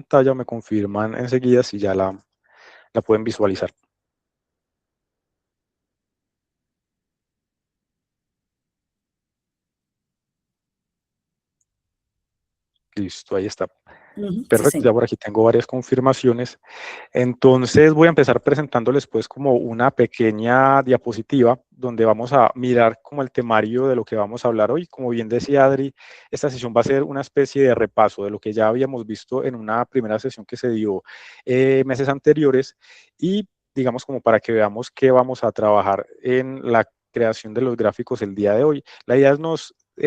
pantalla o me confirman enseguida si ya la pueden visualizar. Listo, ahí está. Sí, Perfecto, señor. ya por aquí tengo varias confirmaciones. Entonces voy a empezar presentándoles pues como una pequeña diapositiva donde vamos a mirar como el temario de lo que vamos a hablar hoy. Como bien decía Adri, esta sesión va a ser una especie de repaso de lo que ya habíamos visto en una primera sesión que se dio meses anteriores y digamos como para que veamos qué vamos a trabajar en la creación de los gráficos el día de hoy. La idea es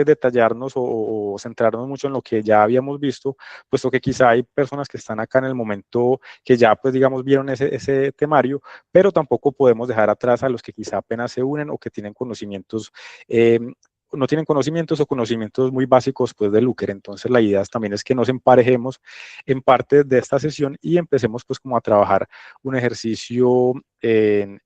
detallarnos o centrarnos mucho en lo que ya habíamos visto, puesto que quizá hay personas que están acá en el momento que ya pues digamos vieron ese temario, pero tampoco podemos dejar atrás a los que quizá apenas se unen o que tienen conocimientos no tienen conocimientos o conocimientos muy básicos pues de Looker. Entonces la idea también es que nos emparejemos en parte de esta sesión y empecemos pues como a trabajar un ejercicio que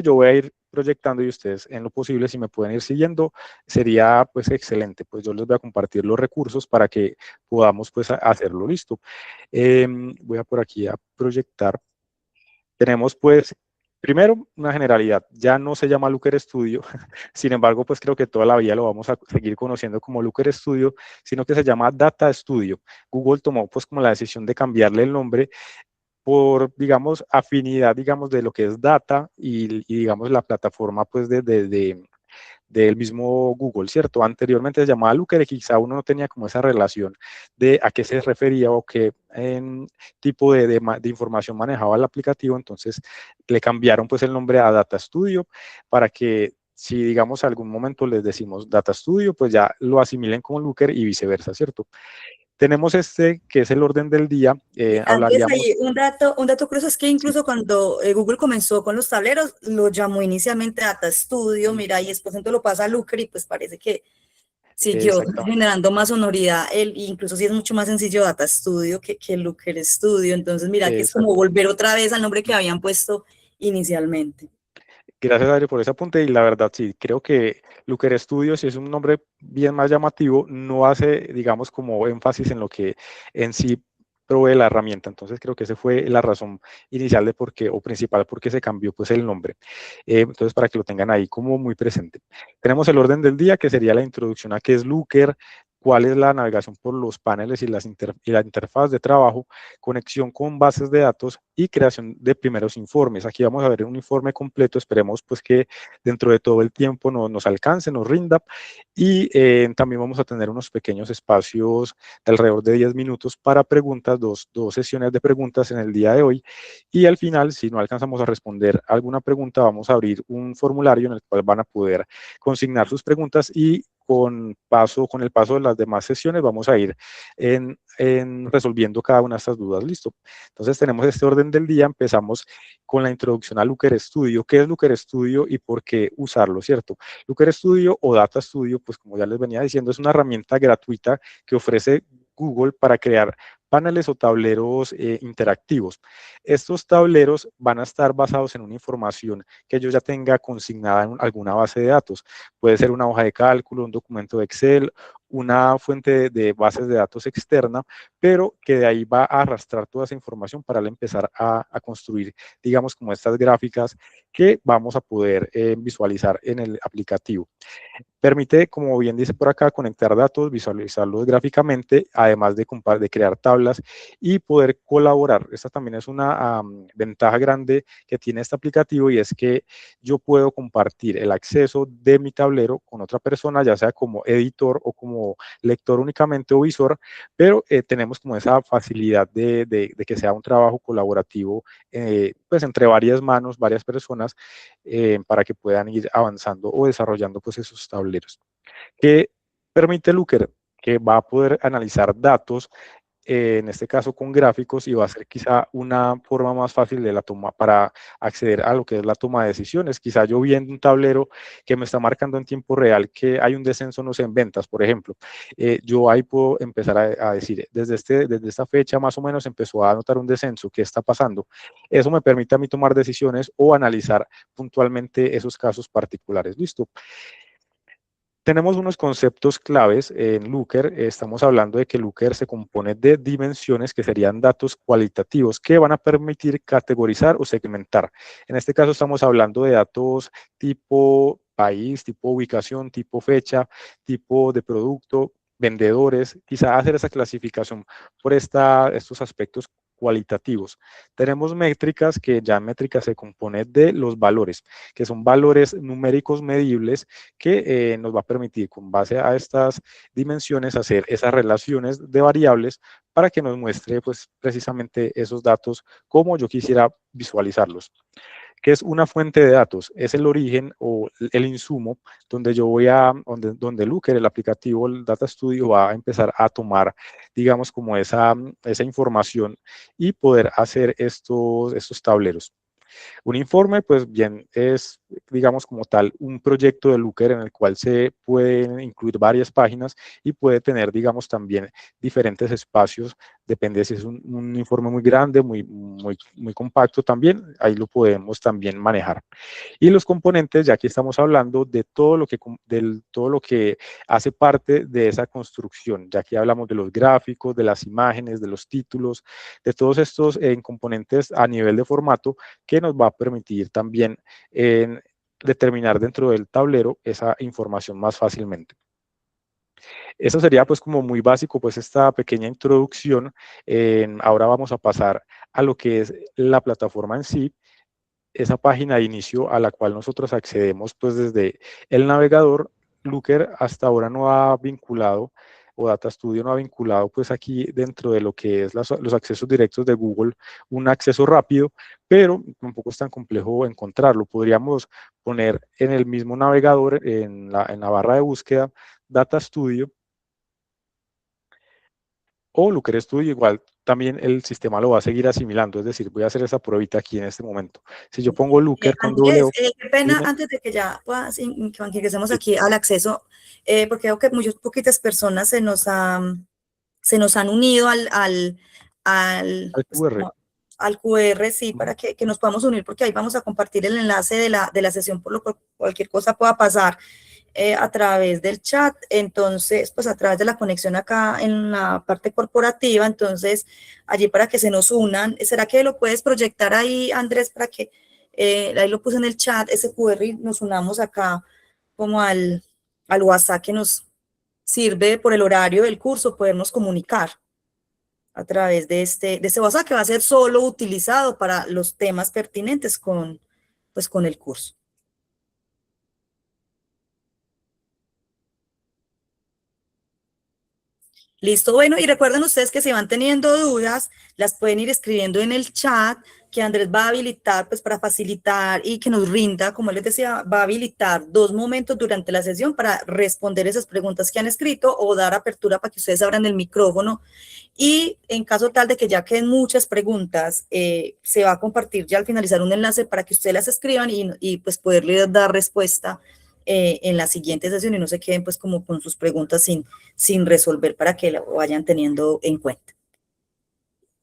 yo voy a ir proyectando y ustedes en lo posible si me pueden ir siguiendo sería pues excelente. Pues yo les voy a compartir los recursos para que podamos pues hacerlo. Listo. Voy a por aquí a proyectar. Tenemos pues primero una generalidad, ya no se llama Looker Studio, sin embargo pues creo que toda la vida lo vamos a seguir conociendo como Looker Studio, sino que se llama Data Studio. Google tomó pues como la decisión de cambiarle el nombre por, digamos, afinidad, digamos, de lo que es data y digamos, la plataforma, pues, del mismo Google, ¿cierto? Anteriormente se llamaba Looker y quizá uno no tenía como esa relación de a qué se refería o qué tipo de información manejaba el aplicativo, entonces le cambiaron pues el nombre a Data Studio para que si digamos algún momento les decimos Data Studio, pues ya lo asimilen como Looker y viceversa, ¿cierto? Tenemos este que es el orden del día, Andrés, hablaríamos. ahí un dato curioso es que Sí, incluso cuando Google comenzó con los tableros, lo llamó inicialmente Data Studio, mira, y después entonces lo pasa a Looker y pues parece que siguió exactamente. generando más sonoridad, incluso sí es mucho más sencillo Data Studio que Looker Studio, entonces mira que es como Exacto. volver otra vez al nombre que habían puesto inicialmente. Gracias, Adri, por ese apunte. Y la verdad, sí, creo que Looker Studio, si es un nombre bien más llamativo, no hace, digamos, como énfasis en lo que en sí provee la herramienta. Entonces, creo que esa fue la razón inicial de por qué, o principal, por qué se cambió pues el nombre. Entonces, para que lo tengan ahí como muy presente. Tenemos el orden del día, que sería la introducción a qué es Looker, cuál es la navegación por los paneles y la interfaz de trabajo, conexión con bases de datos y creación de primeros informes. Aquí vamos a ver un informe completo, esperemos pues que dentro de todo el tiempo nos alcance, nos rinda y también vamos a tener unos pequeños espacios de alrededor de 10 minutos para preguntas, dos sesiones de preguntas en el día de hoy y al final, si no alcanzamos a responder alguna pregunta, vamos a abrir un formulario en el cual van a poder consignar sus preguntas y con el paso de las demás sesiones vamos a ir resolviendo cada una de estas dudas. Listo. Entonces tenemos este orden del día, empezamos con la introducción a Looker Studio. ¿Qué es Looker Studio y por qué usarlo, cierto? Looker Studio o Data Studio, pues como ya les venía diciendo, es una herramienta gratuita que ofrece Google para crear paneles o tableros interactivos. Estos tableros van a estar basados en una información que yo ya tenga consignada en alguna base de datos. Puede ser una hoja de cálculo, un documento de Excel, una fuente de bases de datos externa, pero que de ahí va a arrastrar toda esa información para empezar a construir, digamos, como estas gráficas que vamos a poder visualizar en el aplicativo. Permite, como bien dice por acá, conectar datos, visualizarlos gráficamente, además de crear tablas y poder colaborar. Esta también es una ventaja grande que tiene este aplicativo y es que yo puedo compartir el acceso de mi tablero con otra persona, ya sea como editor o como lector únicamente o visor, pero tenemos como esa facilidad de que sea un trabajo colaborativo pues entre varias manos, varias personas, para que puedan ir avanzando o desarrollando pues esos tableros. ¿Qué permite Looker? Que va a poder analizar datos, en este caso con gráficos, y va a ser quizá una forma más fácil de la toma para acceder a lo que es la toma de decisiones. Quizá yo viendo un tablero que me está marcando en tiempo real que hay un descenso, no sé, en ventas, por ejemplo, yo ahí puedo empezar a decir, desde esta fecha más o menos empezó a notar un descenso, ¿qué está pasando? Eso me permite a mí tomar decisiones o analizar puntualmente esos casos particulares. ¿Listo? Tenemos unos conceptos claves en Looker. Estamos hablando de que Looker se compone de dimensiones que serían datos cualitativos que van a permitir categorizar o segmentar. En este caso estamos hablando de datos tipo país, tipo ubicación, tipo fecha, tipo de producto, vendedores, quizá hacer esa clasificación por estos aspectos cualitativos. Tenemos métricas, que ya métricas se compone de los valores, que son valores numéricos medibles que nos va a permitir, con base a estas dimensiones, hacer esas relaciones de variables para que nos muestre pues, precisamente esos datos como yo quisiera visualizarlos. ¿Qué es una fuente de datos? Es el origen o el insumo donde yo voy a, donde Looker, el aplicativo, el Data Studio, va a empezar a tomar, digamos, como esa información y poder hacer estos tableros. Un informe, pues bien, es, digamos, como tal, un proyecto de Looker en el cual se pueden incluir varias páginas y puede tener, digamos, también diferentes espacios, depende si es un informe muy grande, muy compacto también, ahí lo podemos también manejar. Y los componentes, ya aquí estamos hablando de todo lo que hace parte de esa construcción, ya que hablamos de los gráficos, de las imágenes, de los títulos, de todos estos componentes a nivel de formato que nos va a permitir también determinar dentro del tablero esa información más fácilmente. Eso sería pues como muy básico pues esta pequeña introducción. Ahora vamos a pasar a lo que es la plataforma en sí, esa página de inicio a la cual nosotros accedemos pues desde el navegador. Looker hasta ahora no ha vinculado, o Data Studio no ha vinculado pues aquí dentro de lo que es los accesos directos de Google, un acceso rápido, pero tampoco es tan complejo encontrarlo. Podríamos poner en el mismo navegador, en la barra de búsqueda, Data Studio o Looker Studio. Igual también el sistema lo va a seguir asimilando, es decir, voy a hacer esa pruebita aquí en este momento. Si yo pongo Looker con doble Andrés, O, qué pena, dime. antes de que ya puedas, que ingresemos Sí, aquí al acceso, porque veo que muchas poquitas personas se nos han unido al pues, QR. al QR, sí, Ujú. para que nos podamos unir, porque ahí vamos a compartir el enlace de la sesión, por lo que cualquier cosa pueda pasar a través del chat, entonces, pues a través de la conexión acá en la parte corporativa, entonces, allí para que se nos unan. ¿Será que lo puedes proyectar ahí, Andrés, para que ahí lo puse en el chat, ese QR, y nos unamos acá como al WhatsApp que nos sirve por el horario del curso, podernos comunicar a través de este WhatsApp que va a ser solo utilizado para los temas pertinentes pues, con el curso. Listo, bueno, y recuerden ustedes que si van teniendo dudas, las pueden ir escribiendo en el chat, que Andrés va a habilitar, pues para facilitar y que nos rinda, como les decía, va a habilitar 2 momentos durante la sesión para responder esas preguntas que han escrito o dar apertura para que ustedes abran el micrófono. Y en caso tal de que ya queden muchas preguntas, se va a compartir ya al finalizar un enlace para que ustedes las escriban y pues poderles dar respuesta en la siguiente sesión y no se queden pues como con sus preguntas sin resolver para que lo vayan teniendo en cuenta.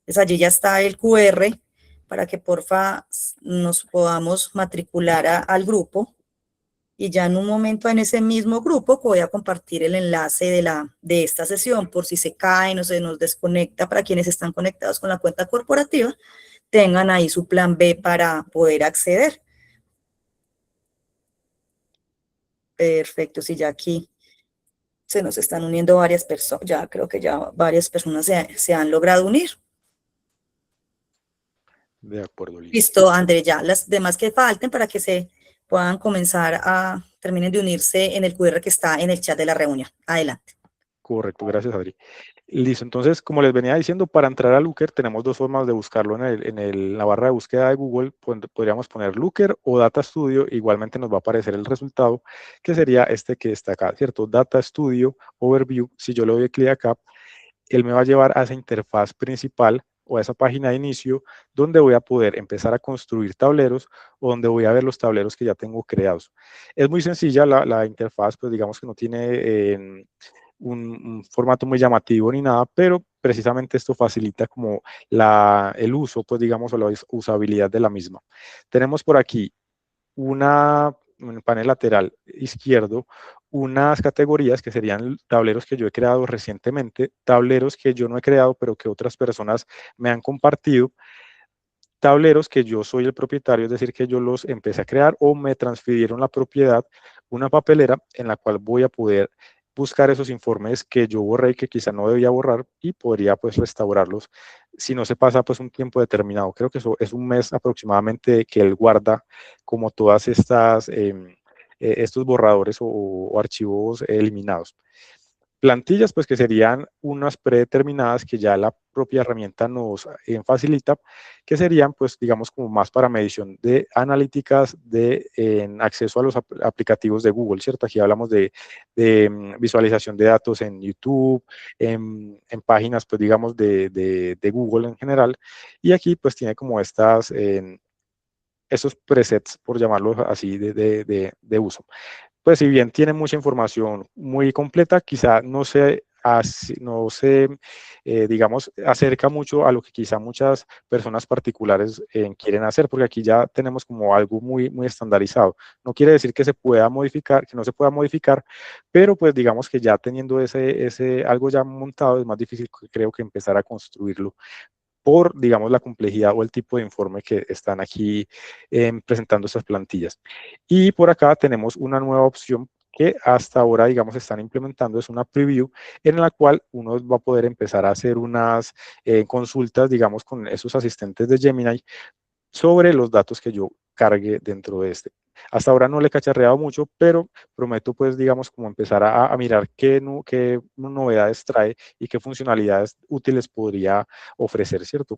Entonces allí ya está el QR para que porfa nos podamos matricular al grupo y ya en un momento en ese mismo grupo voy a compartir el enlace de esta sesión por si se cae o se nos desconecta para quienes están conectados con la cuenta corporativa, tengan ahí su plan B para poder acceder. Perfecto, si ya aquí se nos están uniendo varias personas, ya creo que ya varias personas se han logrado unir. De acuerdo, listo. Listo, André, ya las demás que falten para que se puedan comenzar terminen de unirse en el QR que está en el chat de la reunión. Adelante. Correcto, gracias, Adri. Listo, entonces, como les venía diciendo, para entrar a Looker tenemos dos formas de buscarlo la barra de búsqueda de Google. Podríamos poner Looker o Data Studio, igualmente nos va a aparecer el resultado, que sería este que está acá, ¿cierto? Data Studio Overview. Si yo le doy clic acá, él me va a llevar a esa interfaz principal o a esa página de inicio donde voy a poder empezar a construir tableros o donde voy a ver los tableros que ya tengo creados. Es muy sencilla la interfaz, pues digamos que no tiene un formato muy llamativo ni nada, pero precisamente esto facilita como el uso, pues digamos, o la usabilidad de la misma. Tenemos por aquí en el panel lateral izquierdo unas categorías que serían tableros que yo he creado recientemente, tableros que yo no he creado, pero que otras personas me han compartido, tableros que yo soy el propietario, es decir, que yo los empecé a crear o me transfirieron la propiedad, una papelera en la cual voy a poder buscar esos informes que yo borré y que quizá no debía borrar y podría pues restaurarlos si no se pasa pues un tiempo determinado. Creo que eso es un mes aproximadamente que él guarda como todas estas, estos borradores o archivos eliminados. Plantillas, pues que serían unas predeterminadas que ya la propia herramienta nos facilita, que serían, pues, digamos, como más para medición de analíticas de acceso a los aplicativos de Google, ¿cierto? Aquí hablamos de visualización de datos en YouTube, en páginas, pues, digamos, de Google en general, y aquí, pues, tiene como estas, esos presets, por llamarlos así, de uso. Pues si bien tiene mucha información muy completa, quizá no se digamos, acerca mucho a lo que quizá muchas personas particulares quieren hacer, porque aquí ya tenemos como algo muy, muy estandarizado. No quiere decir que se pueda modificar, que no se pueda modificar, pero pues digamos que ya teniendo ese algo ya montado es más difícil, creo, que empezar a construirlo por, digamos, la complejidad o el tipo de informe que están aquí presentando estas plantillas. Y por acá tenemos una nueva opción que hasta ahora, digamos, están implementando, es una preview en la cual uno va a poder empezar a hacer unas consultas, digamos, con esos asistentes de Gemini sobre los datos que yo cargue dentro de este. Hasta ahora no le he cacharreado mucho, pero prometo, pues, digamos, como empezar a mirar qué novedades trae y qué funcionalidades útiles podría ofrecer, ¿cierto?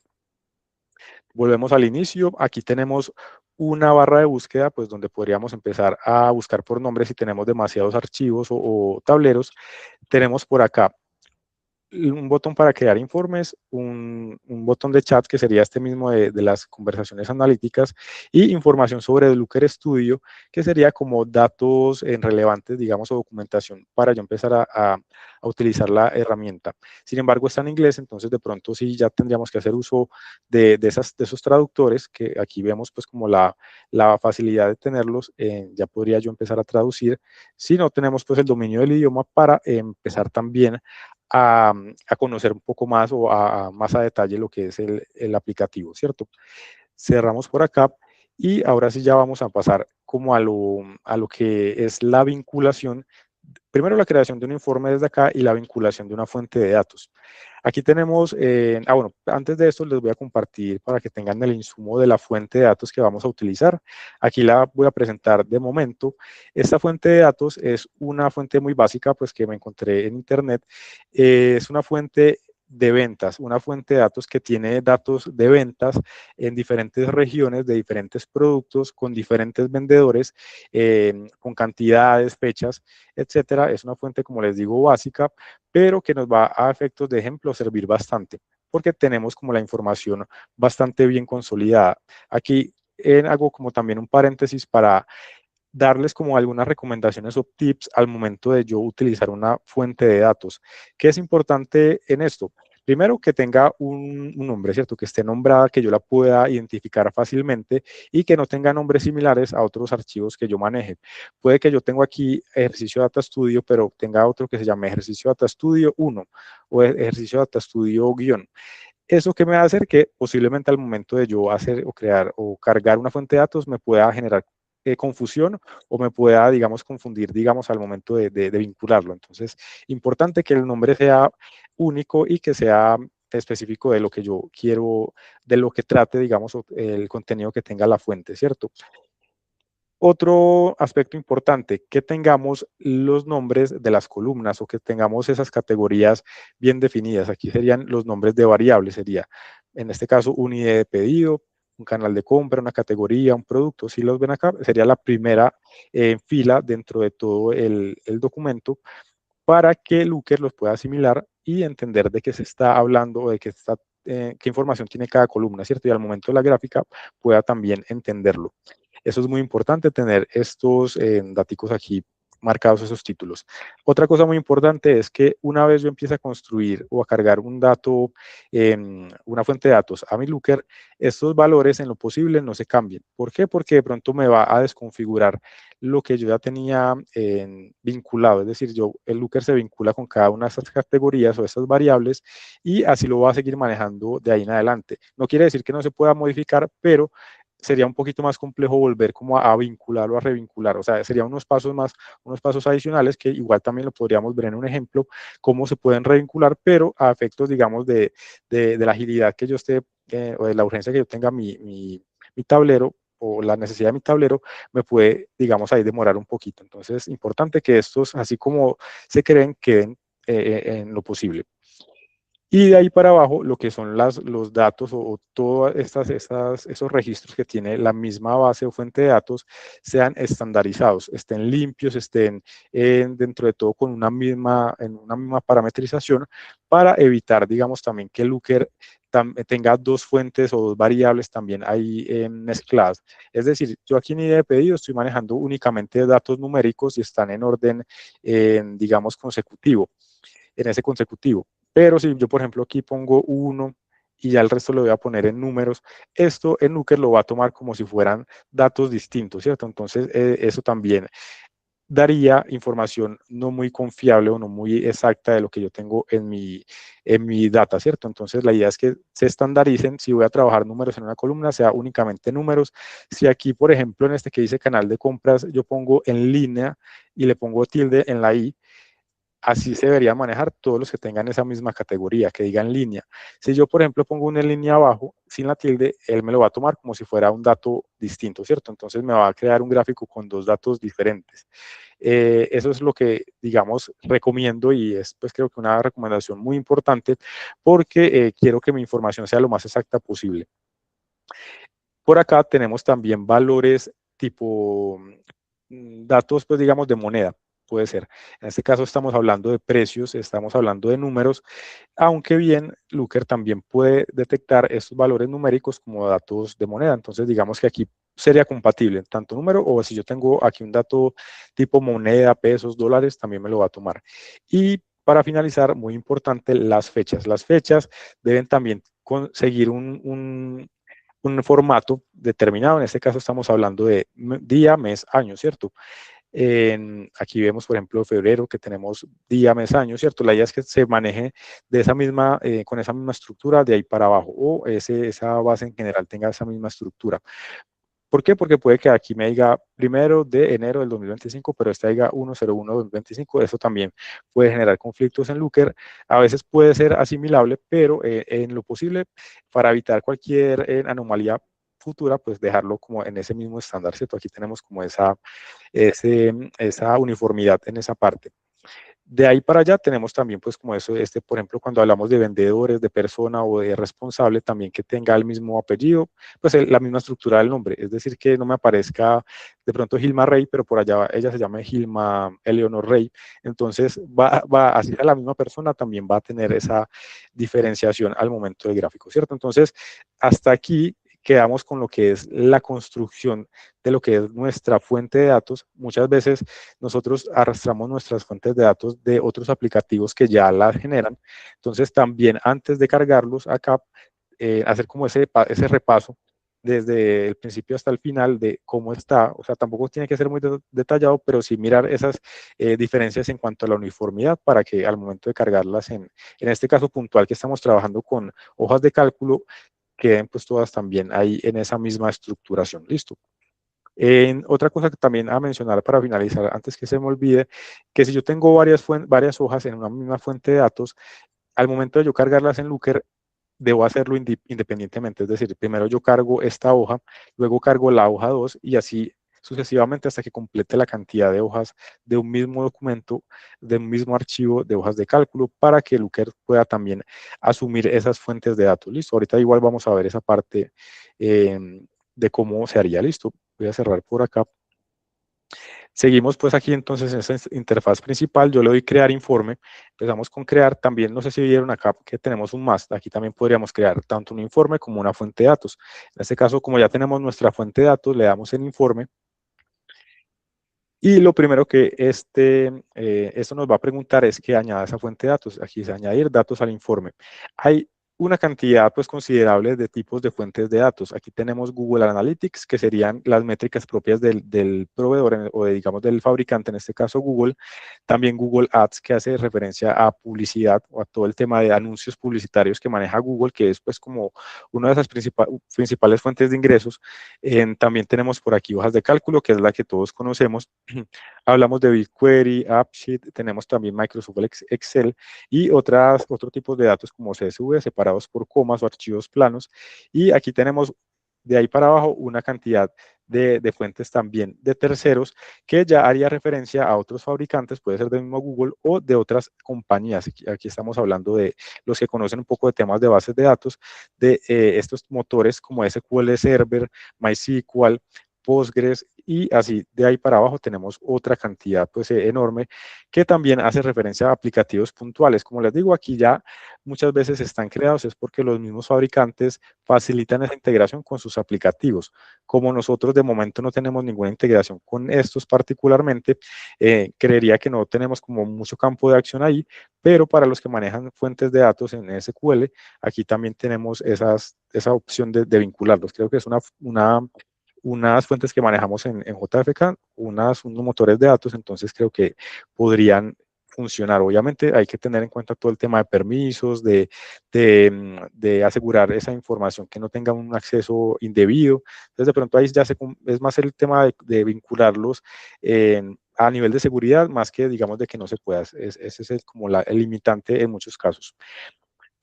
Volvemos al inicio. Aquí tenemos una barra de búsqueda, pues, donde podríamos empezar a buscar por nombres si tenemos demasiados archivos o tableros. Tenemos por acá un botón para crear informes, un botón de chat que sería este mismo de las conversaciones analíticas y información sobre el Looker Studio, que sería como datos relevantes, digamos, o documentación para yo empezar a utilizar la herramienta. Sin embargo, está en inglés, entonces de pronto sí ya tendríamos que hacer uso de esos traductores, que aquí vemos pues como la facilidad de tenerlos, ya podría yo empezar a traducir. Si no tenemos pues el dominio del idioma para empezar también a conocer un poco más o más a detalle lo que es el aplicativo, ¿cierto? Cerramos por acá y ahora sí ya vamos a pasar como a lo que es la vinculación. Primero la creación de un informe desde acá y la vinculación de una fuente de datos. Aquí tenemos, bueno, antes de esto les voy a compartir para que tengan el insumo de la fuente de datos que vamos a utilizar. Aquí la voy a presentar de momento. Esta fuente de datos es una fuente muy básica, pues que me encontré en internet. Es una fuente de ventas, una fuente de datos que tiene datos de ventas en diferentes regiones de diferentes productos, con diferentes vendedores, con cantidades, fechas, etcétera. Es una fuente, como les digo, básica, pero que nos va a efectos de ejemplo servir bastante, porque tenemos como la información bastante bien consolidada. Aquí hago como también un paréntesis para darles como algunas recomendaciones o tips al momento de yo utilizar una fuente de datos. ¿Qué es importante en esto? Primero, que tenga un nombre, ¿cierto? Que esté nombrada, que yo la pueda identificar fácilmente y que no tenga nombres similares a otros archivos que yo maneje. Puede que yo tenga aquí ejercicio Data Studio, pero tenga otro que se llame ejercicio Data Studio 1 o ejercicio Data Studio guión. ¿Eso que me va a hacer? Que posiblemente al momento de yo hacer o crear o cargar una fuente de datos me pueda generar confusión o me pueda, digamos, confundir, digamos, al momento de vincularlo. Entonces, importante que el nombre sea único y que sea específico de lo que yo quiero, de lo que trate, digamos, el contenido que tenga la fuente, ¿cierto? Otro aspecto importante, que tengamos los nombres de las columnas o que tengamos esas categorías bien definidas. Aquí serían los nombres de variables, sería en este caso un ID de pedido, un canal de compra, una categoría, un producto. Si los ven acá, sería la primera fila dentro de todo el documento para que Looker los pueda asimilar y entender de qué se está hablando o de qué información tiene cada columna, ¿cierto? Y al momento de la gráfica pueda también entenderlo. Eso es muy importante, tener estos datos aquí marcados esos títulos. Otra cosa muy importante es que una vez yo empiece a construir o a cargar un dato, una fuente de datos a mi Looker, estos valores en lo posible no se cambien. ¿Por qué? Porque de pronto me va a desconfigurar lo que yo ya tenía vinculado, es decir, el Looker se vincula con cada una de estas categorías o estas variables y así lo va a seguir manejando de ahí en adelante. No quiere decir que no se pueda modificar, pero sería un poquito más complejo volver como a vincular o a revincular, o sea, serían unos pasos adicionales que igual también lo podríamos ver en un ejemplo, cómo se pueden revincular, pero a efectos, digamos, de la agilidad que yo esté, o de la urgencia que yo tenga mi tablero, o la necesidad de mi tablero, me puede, digamos, ahí demorar un poquito. Entonces, es importante que estos, así como se creen, queden en lo posible. Y de ahí para abajo, lo que son los datos o todos esos registros que tiene la misma base o fuente de datos sean estandarizados, estén limpios, estén dentro de todo con en una misma parametrización para evitar, digamos, también que el Looker tenga dos fuentes o dos variables también ahí mezcladas. Es decir, yo aquí en idea de pedido estoy manejando únicamente datos numéricos y están en orden, digamos, consecutivo, en ese consecutivo. Pero si yo, por ejemplo, aquí pongo 1 y ya el resto lo voy a poner en números, esto en Looker lo va a tomar como si fueran datos distintos, ¿cierto? Entonces, eso también daría información no muy confiable o no muy exacta de lo que yo tengo en mi data, ¿cierto? Entonces, la idea es que se estandaricen. Si voy a trabajar números en una columna, sea únicamente números. Si aquí, por ejemplo, en este que dice canal de compras, yo pongo en línea y le pongo tilde en la i, así se debería manejar todos los que tengan esa misma categoría, que digan línea. Si yo, por ejemplo, pongo una línea abajo sin la tilde, él me lo va a tomar como si fuera un dato distinto, ¿cierto? Entonces me va a crear un gráfico con dos datos diferentes. Eso es lo que, digamos, recomiendo y es, pues, creo que una recomendación muy importante porque quiero que mi información sea lo más exacta posible. Por acá tenemos también valores tipo datos, pues digamos, de moneda, puede ser. En este caso estamos hablando de precios, estamos hablando de números, aunque bien Looker también puede detectar estos valores numéricos como datos de moneda. Entonces, digamos que aquí sería compatible, tanto número, o si yo tengo aquí un dato tipo moneda, pesos, dólares, también me lo va a tomar. Y para finalizar, muy importante, las fechas. Las fechas deben también seguir un formato determinado. En este caso estamos hablando de día, mes, año, ¿cierto? Aquí vemos, por ejemplo, febrero, que tenemos día, mes, año, ¿cierto? La idea es que se maneje de esa misma, con esa misma estructura de ahí para abajo, o esa base en general tenga esa misma estructura. ¿Por qué? Porque puede que aquí me diga 1 de enero del 2025, pero este diga 1/01/2025. Eso también puede generar conflictos en Looker. A veces puede ser asimilable, pero en lo posible, para evitar cualquier anomalía futura, pues dejarlo como en ese mismo estándar, ¿cierto? Aquí tenemos como esa uniformidad en esa parte. De ahí para allá tenemos también, pues como eso, por ejemplo, cuando hablamos de vendedores, de persona o de responsable, también que tenga el mismo apellido, pues la misma estructura del nombre. Es decir, que no me aparezca de pronto Gilma Rey, pero por allá ella se llama Gilma Eleonor Rey. Entonces, así a la misma persona también va a tener esa diferenciación al momento del gráfico, ¿cierto? Entonces, hasta aquí quedamos con lo que es la construcción de lo que es nuestra fuente de datos. Muchas veces nosotros arrastramos nuestras fuentes de datos de otros aplicativos que ya las generan. Entonces, también antes de cargarlos acá, hacer como ese repaso desde el principio hasta el final de cómo está, o sea, tampoco tiene que ser muy detallado, pero sí mirar esas diferencias en cuanto a la uniformidad para que al momento de cargarlas en este caso puntual que estamos trabajando con hojas de cálculo, queden pues todas también ahí en esa misma estructuración. Listo. Otra cosa que también a mencionar para finalizar, antes que se me olvide, que si yo tengo varias hojas en una misma fuente de datos, al momento de yo cargarlas en Looker, debo hacerlo independientemente. Es decir, primero yo cargo esta hoja, luego cargo la hoja 2 y así sucesivamente hasta que complete la cantidad de hojas de un mismo documento, de un mismo archivo de hojas de cálculo para que Looker pueda también asumir esas fuentes de datos. Listo, ahorita igual vamos a ver esa parte de cómo se haría. Listo, voy a cerrar por acá. Seguimos pues aquí entonces en esta interfaz principal, yo le doy crear informe, empezamos con crear, también no sé si vieron acá que tenemos un más, aquí también podríamos crear tanto un informe como una fuente de datos. En este caso, como ya tenemos nuestra fuente de datos, le damos el informe Y lo primero que esto nos va a preguntar es que añada esa fuente de datos. Aquí dice añadir datos al informe. Hay una cantidad pues considerable de tipos de fuentes de datos. Aquí tenemos Google Analytics, que serían las métricas propias del proveedor o digamos del fabricante, en este caso Google. También Google Ads, que hace referencia a publicidad o a todo el tema de anuncios publicitarios que maneja Google, que es pues como una de esas principales fuentes de ingresos. También tenemos por aquí hojas de cálculo, que es la que todos conocemos. Hablamos de BigQuery, AppSheet, tenemos también Microsoft Excel y otros tipos de datos como CSV separados por comas o archivos planos. Y aquí tenemos de ahí para abajo una cantidad de fuentes también de terceros que ya haría referencia a otros fabricantes, puede ser del mismo Google o de otras compañías. Aquí estamos hablando de los que conocen un poco de temas de bases de datos, de estos motores como SQL Server, MySQL, Postgres y así de ahí para abajo tenemos otra cantidad pues enorme que también hace referencia a aplicativos puntuales. Como les digo, aquí ya muchas veces están creados es porque los mismos fabricantes facilitan esa integración con sus aplicativos. Como nosotros de momento no tenemos ninguna integración con estos particularmente, creería que no tenemos como mucho campo de acción ahí, pero para los que manejan fuentes de datos en SQL, aquí también tenemos esa opción de vincularlos. Creo que es unas fuentes que manejamos en JFK, unos motores de datos, entonces creo que podrían funcionar. Obviamente hay que tener en cuenta todo el tema de permisos, de asegurar esa información que no tenga un acceso indebido. Entonces de pronto ahí ya es más el tema de vincularlos a nivel de seguridad, más que digamos de que no se pueda. Ese es como el limitante en muchos casos.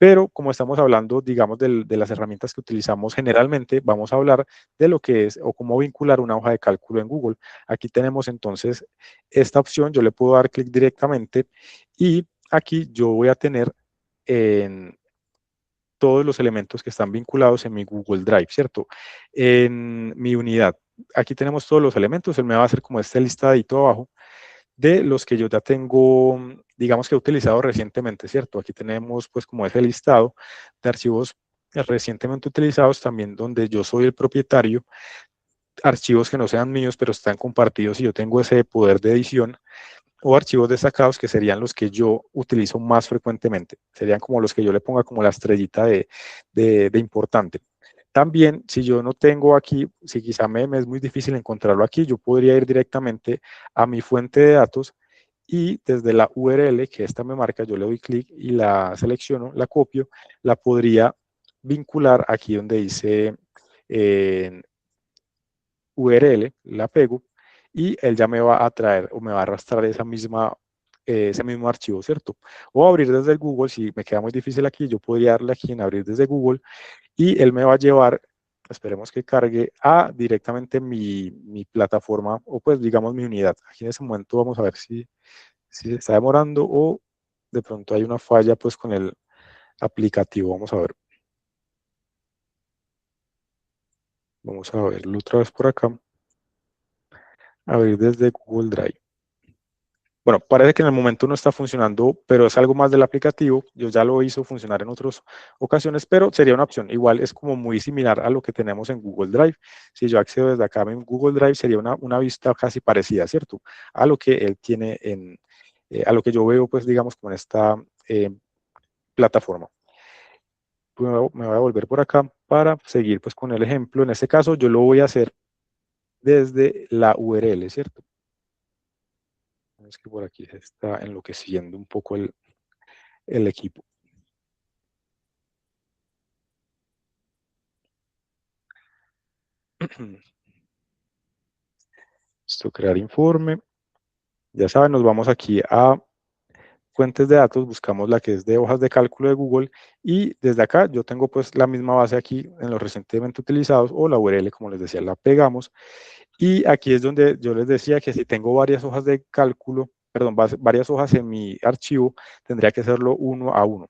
Pero como estamos hablando, digamos, de las herramientas que utilizamos generalmente, vamos a hablar de lo que es o cómo vincular una hoja de cálculo en Google. Aquí tenemos entonces esta opción, yo le puedo dar clic directamente y aquí yo voy a tener en todos los elementos que están vinculados en mi Google Drive, ¿cierto? En mi unidad. Aquí tenemos todos los elementos, él me va a hacer como este listadito abajo de los que yo ya tengo, digamos que he utilizado recientemente, ¿cierto? Aquí tenemos pues como ese listado de archivos recientemente utilizados también donde yo soy el propietario, archivos que no sean míos pero están compartidos y yo tengo ese poder de edición, o archivos destacados que serían los que yo utilizo más frecuentemente, serían como los que yo le ponga como la estrellita de importante. También, si yo no tengo aquí, si quizá me es muy difícil encontrarlo aquí, yo podría ir directamente a mi fuente de datos y desde la URL que esta me marca, yo le doy clic y la selecciono, la copio, la podría vincular aquí donde dice URL, la pego y él ya me va a traer o me va a arrastrar ese mismo archivo, ¿cierto? O abrir desde el Google, si me queda muy difícil aquí, yo podría darle aquí en abrir desde Google y él me va a llevar, esperemos que cargue, a directamente mi plataforma o pues digamos mi unidad. Aquí en ese momento vamos a ver si se está demorando o de pronto hay una falla pues con el aplicativo. Vamos a verlo otra vez por acá. Abrir desde Google Drive. Bueno, parece que en el momento no está funcionando, pero es algo más del aplicativo. Yo ya lo hizo funcionar en otras ocasiones, pero sería una opción. Igual es como muy similar a lo que tenemos en Google Drive. Si yo accedo desde acá en Google Drive, sería una vista casi parecida, ¿cierto? A lo que él tiene a lo que yo veo, pues digamos, con esta plataforma. Me voy a volver por acá para seguir pues con el ejemplo. En este caso, yo lo voy a hacer desde la URL, ¿cierto? Es que por aquí se está enloqueciendo un poco el equipo. Esto, crear informe. Ya saben, nos vamos aquí a fuentes de datos, buscamos la que es de hojas de cálculo de Google y desde acá yo tengo pues la misma base aquí en los recientemente utilizados o la URL, como les decía, la pegamos y aquí es donde yo les decía que si tengo varias hojas de cálculo, perdón, varias hojas en mi archivo, tendría que hacerlo uno a uno.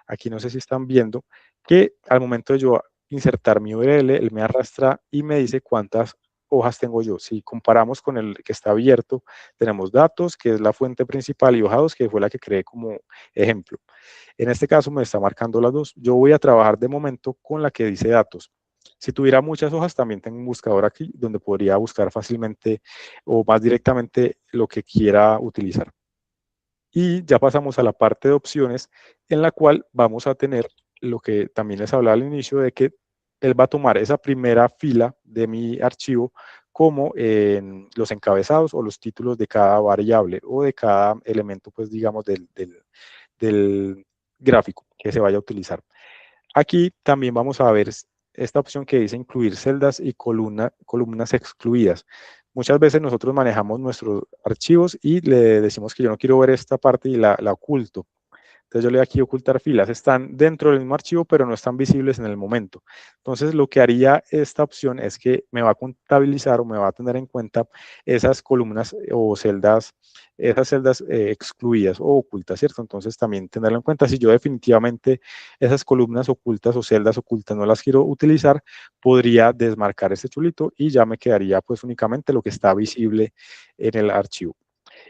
Aquí no sé si están viendo que al momento de yo insertar mi URL, él me arrastra y me dice cuántas hojas tengo yo. Si comparamos con el que está abierto, tenemos datos, que es la fuente principal, y hoja 2, que fue la que creé como ejemplo. En este caso me está marcando las dos. Yo voy a trabajar de momento con la que dice datos. Si tuviera muchas hojas, también tengo un buscador aquí donde podría buscar fácilmente o más directamente lo que quiera utilizar. Y ya pasamos a la parte de opciones en la cual vamos a tener lo que también les hablaba al inicio de que él va a tomar esa primera fila de mi archivo como los encabezados o los títulos de cada variable o de cada elemento, pues digamos, del gráfico que se vaya a utilizar. Aquí también vamos a ver esta opción que dice incluir celdas y columnas excluidas. Muchas veces nosotros manejamos nuestros archivos y le decimos que yo no quiero ver esta parte y la oculto. Entonces yo le doy aquí ocultar filas. Están dentro del mismo archivo, pero no están visibles en el momento. Entonces lo que haría esta opción es que me va a contabilizar o me va a tener en cuenta esas columnas o celdas, esas celdas excluidas o ocultas, ¿cierto? Entonces también tenerlo en cuenta. Si yo definitivamente esas columnas ocultas o celdas ocultas no las quiero utilizar, podría desmarcar este chulito y ya me quedaría pues únicamente lo que está visible en el archivo.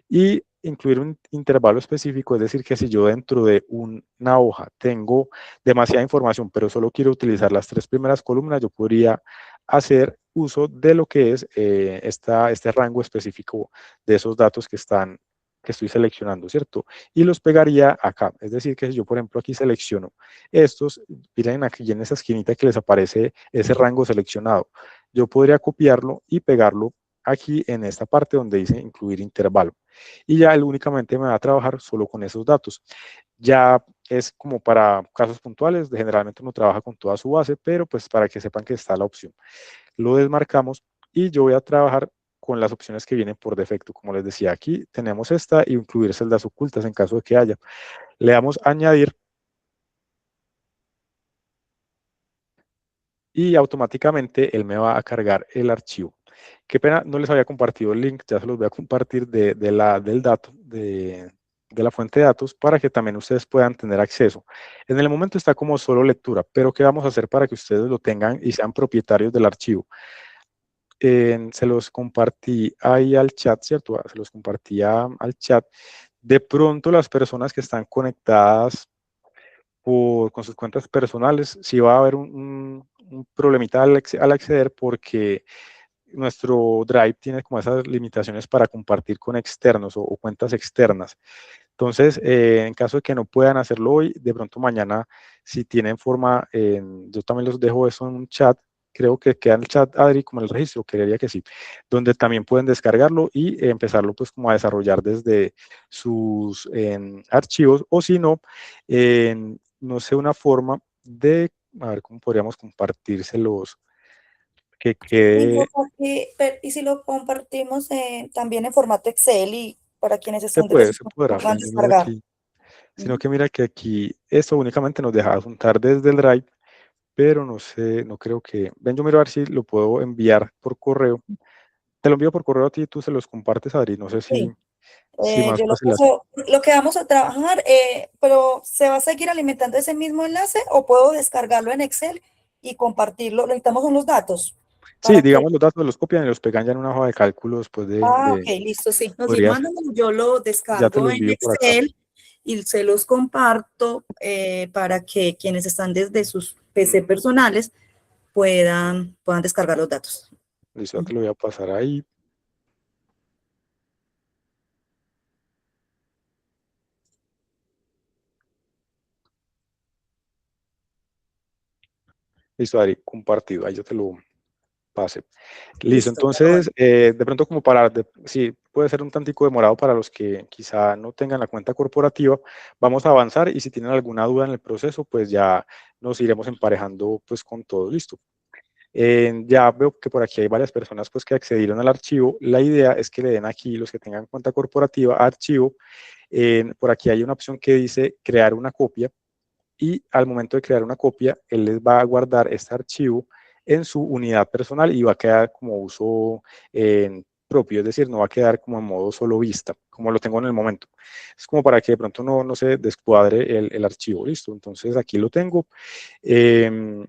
Y incluir un intervalo específico, es decir, que si yo dentro de una hoja tengo demasiada información, pero solo quiero utilizar las 3 primeras columnas, yo podría hacer uso de lo que es este rango específico de esos datos que estoy seleccionando, ¿cierto? Y los pegaría acá. Es decir, que si yo, por ejemplo, aquí selecciono estos, miren aquí en esa esquinita que les aparece ese rango seleccionado, yo podría copiarlo y pegarlo aquí en esta parte donde dice incluir intervalo. Y ya él únicamente me va a trabajar solo con esos datos. Ya es como para casos puntuales, generalmente uno trabaja con toda su base, pero pues para que sepan que está la opción. Lo desmarcamos y yo voy a trabajar con las opciones que vienen por defecto. Como les decía, aquí tenemos esta y incluir celdas ocultas en caso de que haya. Le damos añadir y automáticamente él me va a cargar el archivo. Qué pena, no les había compartido el link, ya se los voy a compartir del dato, de la fuente de datos, para que también ustedes puedan tener acceso. En el momento está como solo lectura, pero ¿qué vamos a hacer para que ustedes lo tengan y sean propietarios del archivo? Se los compartí ahí al chat, ¿cierto? Se los compartí al chat. De pronto las personas que están conectadas con sus cuentas personales, sí va a haber un problemita al acceder porque nuestro Drive tiene como esas limitaciones para compartir con externos o cuentas externas. Entonces, en caso de que no puedan hacerlo hoy, de pronto mañana, si tienen forma, yo también los dejo eso en un chat, creo que queda en el chat, Adri, como el registro, creería que sí, donde también pueden descargarlo y empezarlo pues como a desarrollar desde sus archivos, o si no, no sé, una forma de, a ver cómo podríamos compartírselos, que quede, Y si lo compartimos también en formato Excel y para quienes están desde sus se casas lo podrá, puedan ven, yo miro descargar. aquí, sino que mira que aquí esto únicamente nos deja juntar desde el Drive, pero no sé, no creo que, ven, yo miro a ver si lo puedo enviar por correo. Te lo envío por correo a ti y tú se los compartes, Adri, no sé Sí, si más yo lo fácil así. paso, lo que vamos a trabajar, pero ¿se va a seguir alimentando ese mismo enlace o puedo descargarlo en Excel y compartirlo? Necesitamos unos datos Sí, para que... digamos los datos los copian y los pegan ya en una hoja de cálculo después Ok, listo, sí. Nos podría ser, mándamelo, yo lo ya te descargo lo en envío por acá. Excel y se los comparto para que quienes están desde sus PC personales puedan descargar los datos. Listo, ya te lo voy a pasar ahí. Listo, Adri, compartido, ahí yo te lo pase. Listo, Listo, ya lo entonces, veo. de pronto como sí, puede ser un tantico demorado para los que quizá no tengan la cuenta corporativa, vamos a avanzar y si tienen alguna duda en el proceso, pues ya nos iremos emparejando pues con todo, listo. Ya veo que por aquí hay varias personas pues que accedieron al archivo, la idea es que le den aquí los que tengan cuenta corporativa, archivo, por aquí hay una opción que dice crear una copia, y al momento de crear una copia, él les va a guardar este archivo en su unidad personal y va a quedar como uso propio, es decir, no va a quedar como en modo solo vista, como lo tengo en el momento. Es como para que de pronto no se descuadre el archivo, listo. Entonces aquí lo tengo. Eh,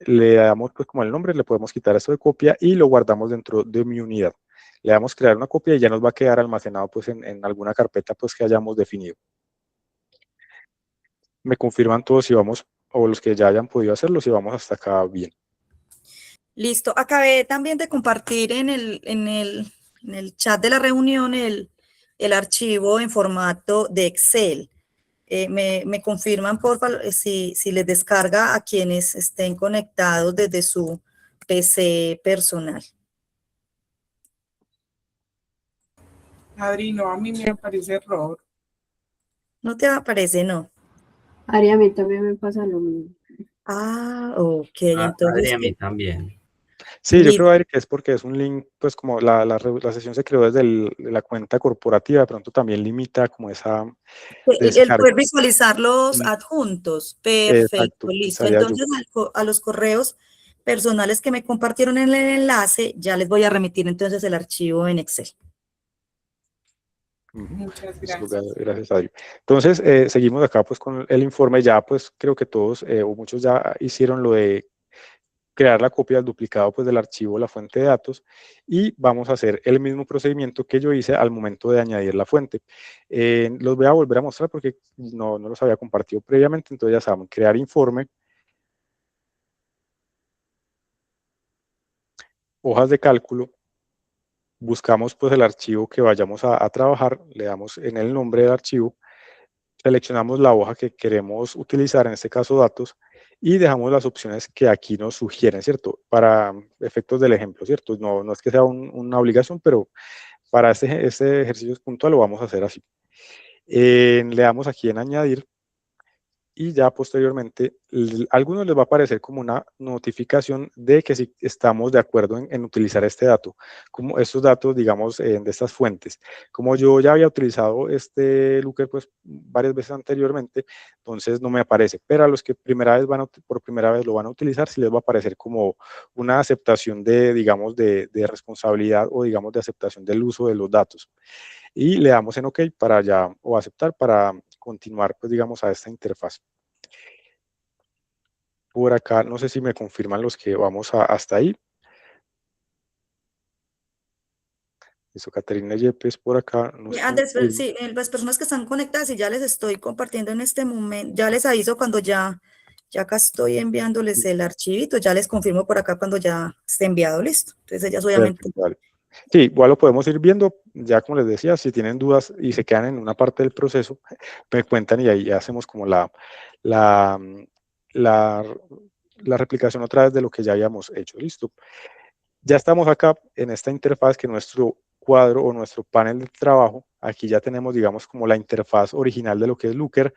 Le damos pues como el nombre, le podemos quitar esto de copia y lo guardamos dentro de mi unidad. Le damos crear una copia y ya nos va a quedar almacenado pues en alguna carpeta pues que hayamos definido. Me confirman todos si vamos, o los que ya hayan podido hacerlo, si vamos hasta acá bien. Listo. Acabé también de compartir en el chat de la reunión el archivo en formato de Excel. Me confirman, por favor, si les descarga a quienes estén conectados desde su PC personal. Adri, no, a mí me aparece error. ¿No te aparece? No. Ari, a mí también me pasa lo mismo. Ah, ok. Adri, Entonces, a mí también. Sí, yo listo. creo, Eric, que es porque es un link, pues como la sesión se creó desde la cuenta corporativa, de pronto también limita como esa El descarga. poder visualizar los Mm, adjuntos. Perfecto, Exacto, listo. pensaría yo. Entonces, a los correos personales que me compartieron en el enlace, ya les voy a remitir entonces el archivo en Excel. Muchas Listo, gracias. gracias, Adri. Entonces, seguimos acá pues con el informe. Ya pues creo que todos o muchos ya hicieron lo de crear la copia del duplicado pues del archivo, la fuente de datos, y vamos a hacer el mismo procedimiento que yo hice al momento de añadir la fuente. Los voy a volver a mostrar porque no los había compartido previamente, entonces ya saben, crear informe, hojas de cálculo, buscamos pues el archivo que vayamos a trabajar, le damos en el nombre del archivo, seleccionamos la hoja que queremos utilizar, en este caso datos, y dejamos las opciones que aquí nos sugieren, ¿cierto? Para efectos del ejemplo, ¿cierto? No es que sea una obligación, pero para este ejercicio puntual lo vamos a hacer así. Le damos aquí en añadir y ya posteriormente a algunos les va a aparecer como una notificación de que si estamos de acuerdo en utilizar este dato, como estos datos, digamos, de estas fuentes. Como yo ya había utilizado este Looker pues varias veces anteriormente, entonces no me aparece, pero a los que por primera vez lo van a utilizar, sí les va a aparecer como una aceptación de, digamos, de responsabilidad o digamos de aceptación del uso de los datos. Y le damos en OK para ya, o aceptar para continuar, pues digamos, a esta interfaz. Por acá, no sé si me confirman los que vamos hasta ahí. Eso, Caterina Yepes por acá nos Andrés, confirma. sí, las personas que están conectadas y ya les estoy compartiendo en este momento, ya les aviso cuando ya acá estoy enviándoles el archivito, ya les confirmo por acá cuando ya esté enviado, listo. Entonces ellas obviamente. Perfecto, vale. Sí, igual lo podemos ir viendo, ya como les decía, si tienen dudas y se quedan en una parte del proceso, me cuentan y ahí hacemos como la, la replicación otra vez de lo que ya habíamos hecho, listo. Ya estamos acá en esta interfaz que nuestro cuadro o nuestro panel de trabajo, aquí ya tenemos, digamos, como la interfaz original de lo que es Looker.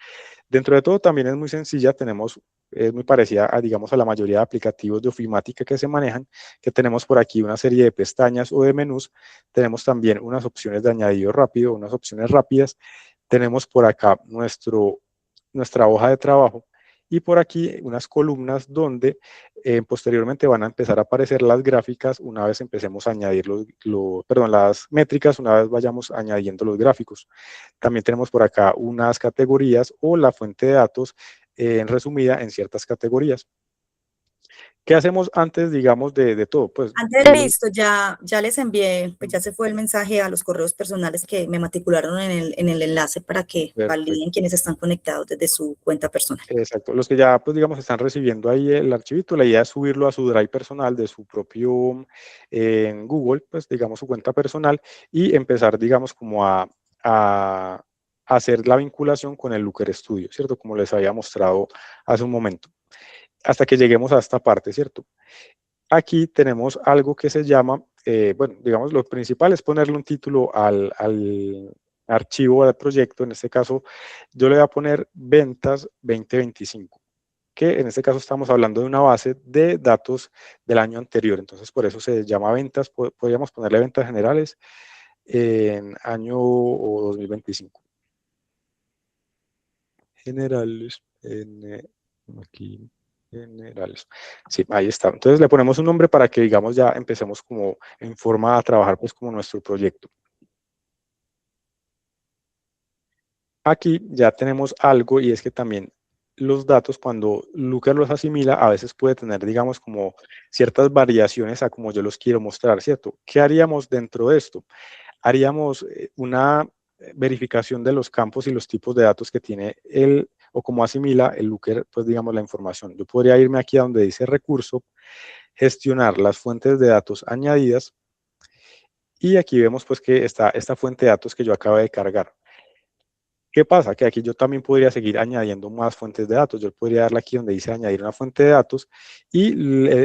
Dentro de todo también es muy sencilla, es muy parecida a, digamos, a la mayoría de aplicativos de ofimática que se manejan, que tenemos por aquí una serie de pestañas o de menús, tenemos también unas opciones de añadido rápido, unas opciones rápidas, tenemos por acá nuestra hoja de trabajo, y por aquí unas columnas donde posteriormente van a empezar a aparecer las gráficas una vez empecemos a añadir las métricas, una vez vayamos añadiendo los gráficos. También tenemos por acá unas categorías o la fuente de datos resumida en ciertas categorías. ¿Qué hacemos antes, digamos, de todo? Pues, Antes listo, ya les envié, pues ya se fue el mensaje a los correos personales que me matricularon en el enlace para que validen quienes están conectados desde su cuenta personal. Exacto, los que ya, pues digamos, están recibiendo ahí el archivito, la idea es subirlo a su drive personal de su propio en Google, pues digamos su cuenta personal y empezar, digamos, como a hacer la vinculación con el Looker Studio, ¿cierto? Como les había mostrado hace un momento, hasta que lleguemos a esta parte, ¿cierto? Aquí tenemos algo que se llama, bueno, digamos, lo principal es ponerle un título al archivo del proyecto. En este caso, yo le voy a poner ventas 2025, que en este caso estamos hablando de una base de datos del año anterior. Entonces, por eso se llama ventas. Podríamos ponerle ventas generales en año o 2025. Generales, aquí. Generales. Sí, ahí está. Entonces le ponemos un nombre para que, digamos, ya empecemos como en forma a trabajar pues como nuestro proyecto. Aquí ya tenemos algo y es que también los datos cuando Looker los asimila a veces puede tener, digamos, como ciertas variaciones a como yo los quiero mostrar, ¿cierto? ¿Qué haríamos dentro de esto? Haríamos una verificación de los campos y los tipos de datos que tiene o cómo asimila el Looker, pues digamos, la información. Yo podría irme aquí a donde dice recurso gestionar las fuentes de datos añadidas, y aquí vemos pues que está esta fuente de datos que yo acabo de cargar. ¿Qué pasa? Que aquí yo también podría seguir añadiendo más fuentes de datos. Yo podría darle aquí donde dice añadir una fuente de datos y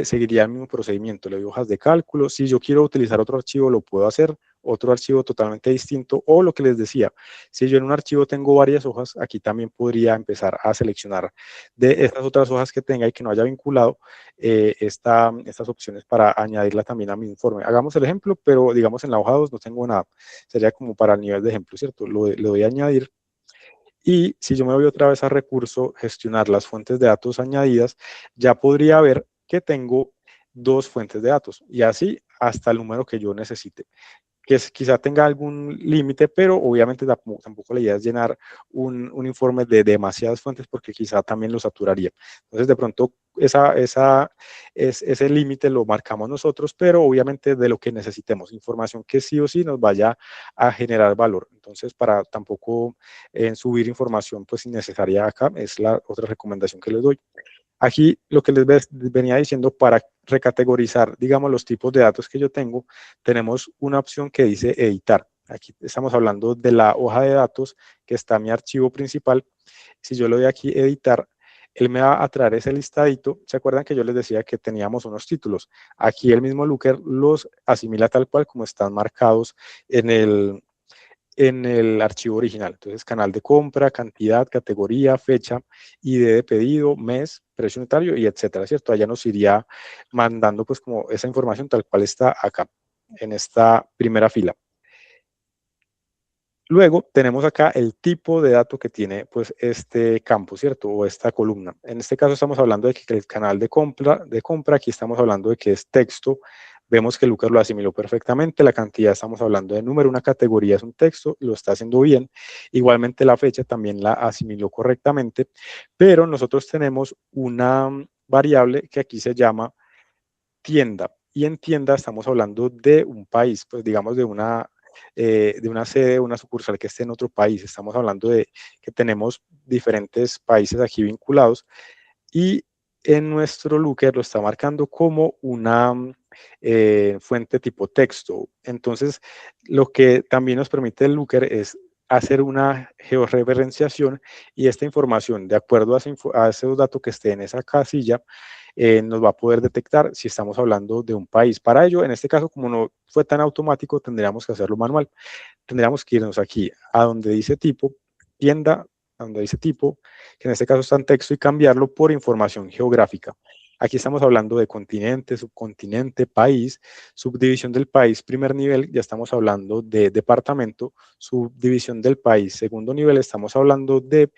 seguiría el mismo procedimiento. Le doy hojas de cálculo. Si yo quiero utilizar otro archivo, lo puedo hacer, otro archivo totalmente distinto, o lo que les decía, si yo en un archivo tengo varias hojas, aquí también podría empezar a seleccionar de estas otras hojas que tenga y que no haya vinculado estas opciones para añadirla también a mi informe. Hagamos el ejemplo, pero digamos en la hoja 2 no tengo nada. Sería como para el nivel de ejemplo, ¿cierto? Le doy a añadir. Y si yo me voy otra vez a recurso, gestionar las fuentes de datos añadidas, ya podría ver que tengo 2 fuentes de datos y así hasta el número que yo necesite. Que quizá tenga algún límite, pero obviamente tampoco la idea es llenar un informe de demasiadas fuentes porque quizá también lo saturaría. Entonces, de pronto, ese límite lo marcamos nosotros, pero obviamente de lo que necesitemos, información que sí o sí nos vaya a generar valor. Entonces, para tampoco subir información pues innecesaria acá, es la otra recomendación que les doy. Aquí lo que les venía diciendo, para recategorizar, digamos, los tipos de datos que yo tengo, tenemos una opción que dice editar. Aquí estamos hablando de la hoja de datos que está en mi archivo principal. Si yo le doy aquí editar, él me va a traer ese listadito. ¿Se acuerdan que yo les decía que teníamos unos títulos? Aquí el mismo Looker los asimila tal cual como están marcados en el archivo original. Entonces, canal de compra, cantidad, categoría, fecha, ID de pedido, mes, precio unitario y etcétera, ¿cierto? Allá nos iría mandando pues como esa información tal cual está acá, en esta primera fila. Luego tenemos acá el tipo de dato que tiene pues este campo, ¿cierto? O esta columna. En este caso estamos hablando de que el canal de compra, aquí estamos hablando de que es texto. Vemos que Lucas lo asimiló perfectamente. La cantidad estamos hablando de número, una categoría es un texto, lo está haciendo bien. Igualmente la fecha también la asimiló correctamente, pero nosotros tenemos una variable que aquí se llama tienda. Y en tienda estamos hablando de un país, pues digamos de una sede, una sucursal que esté en otro país. Estamos hablando de que tenemos diferentes países aquí vinculados y en nuestro Looker lo está marcando como una fuente tipo texto. Entonces, lo que también nos permite el Looker es hacer una georreferenciación y esta información, de acuerdo a ese dato que esté en esa casilla, nos va a poder detectar si estamos hablando de un país. Para ello, en este caso, como no fue tan automático, tendríamos que hacerlo manual. Tendríamos que irnos aquí a donde dice tipo, tienda, a donde dice tipo, que en este caso está en texto, y cambiarlo por información geográfica. Aquí estamos hablando de continente, subcontinente, país, subdivisión del país, primer nivel, ya estamos hablando de departamento, subdivisión del país, segundo nivel, estamos hablando de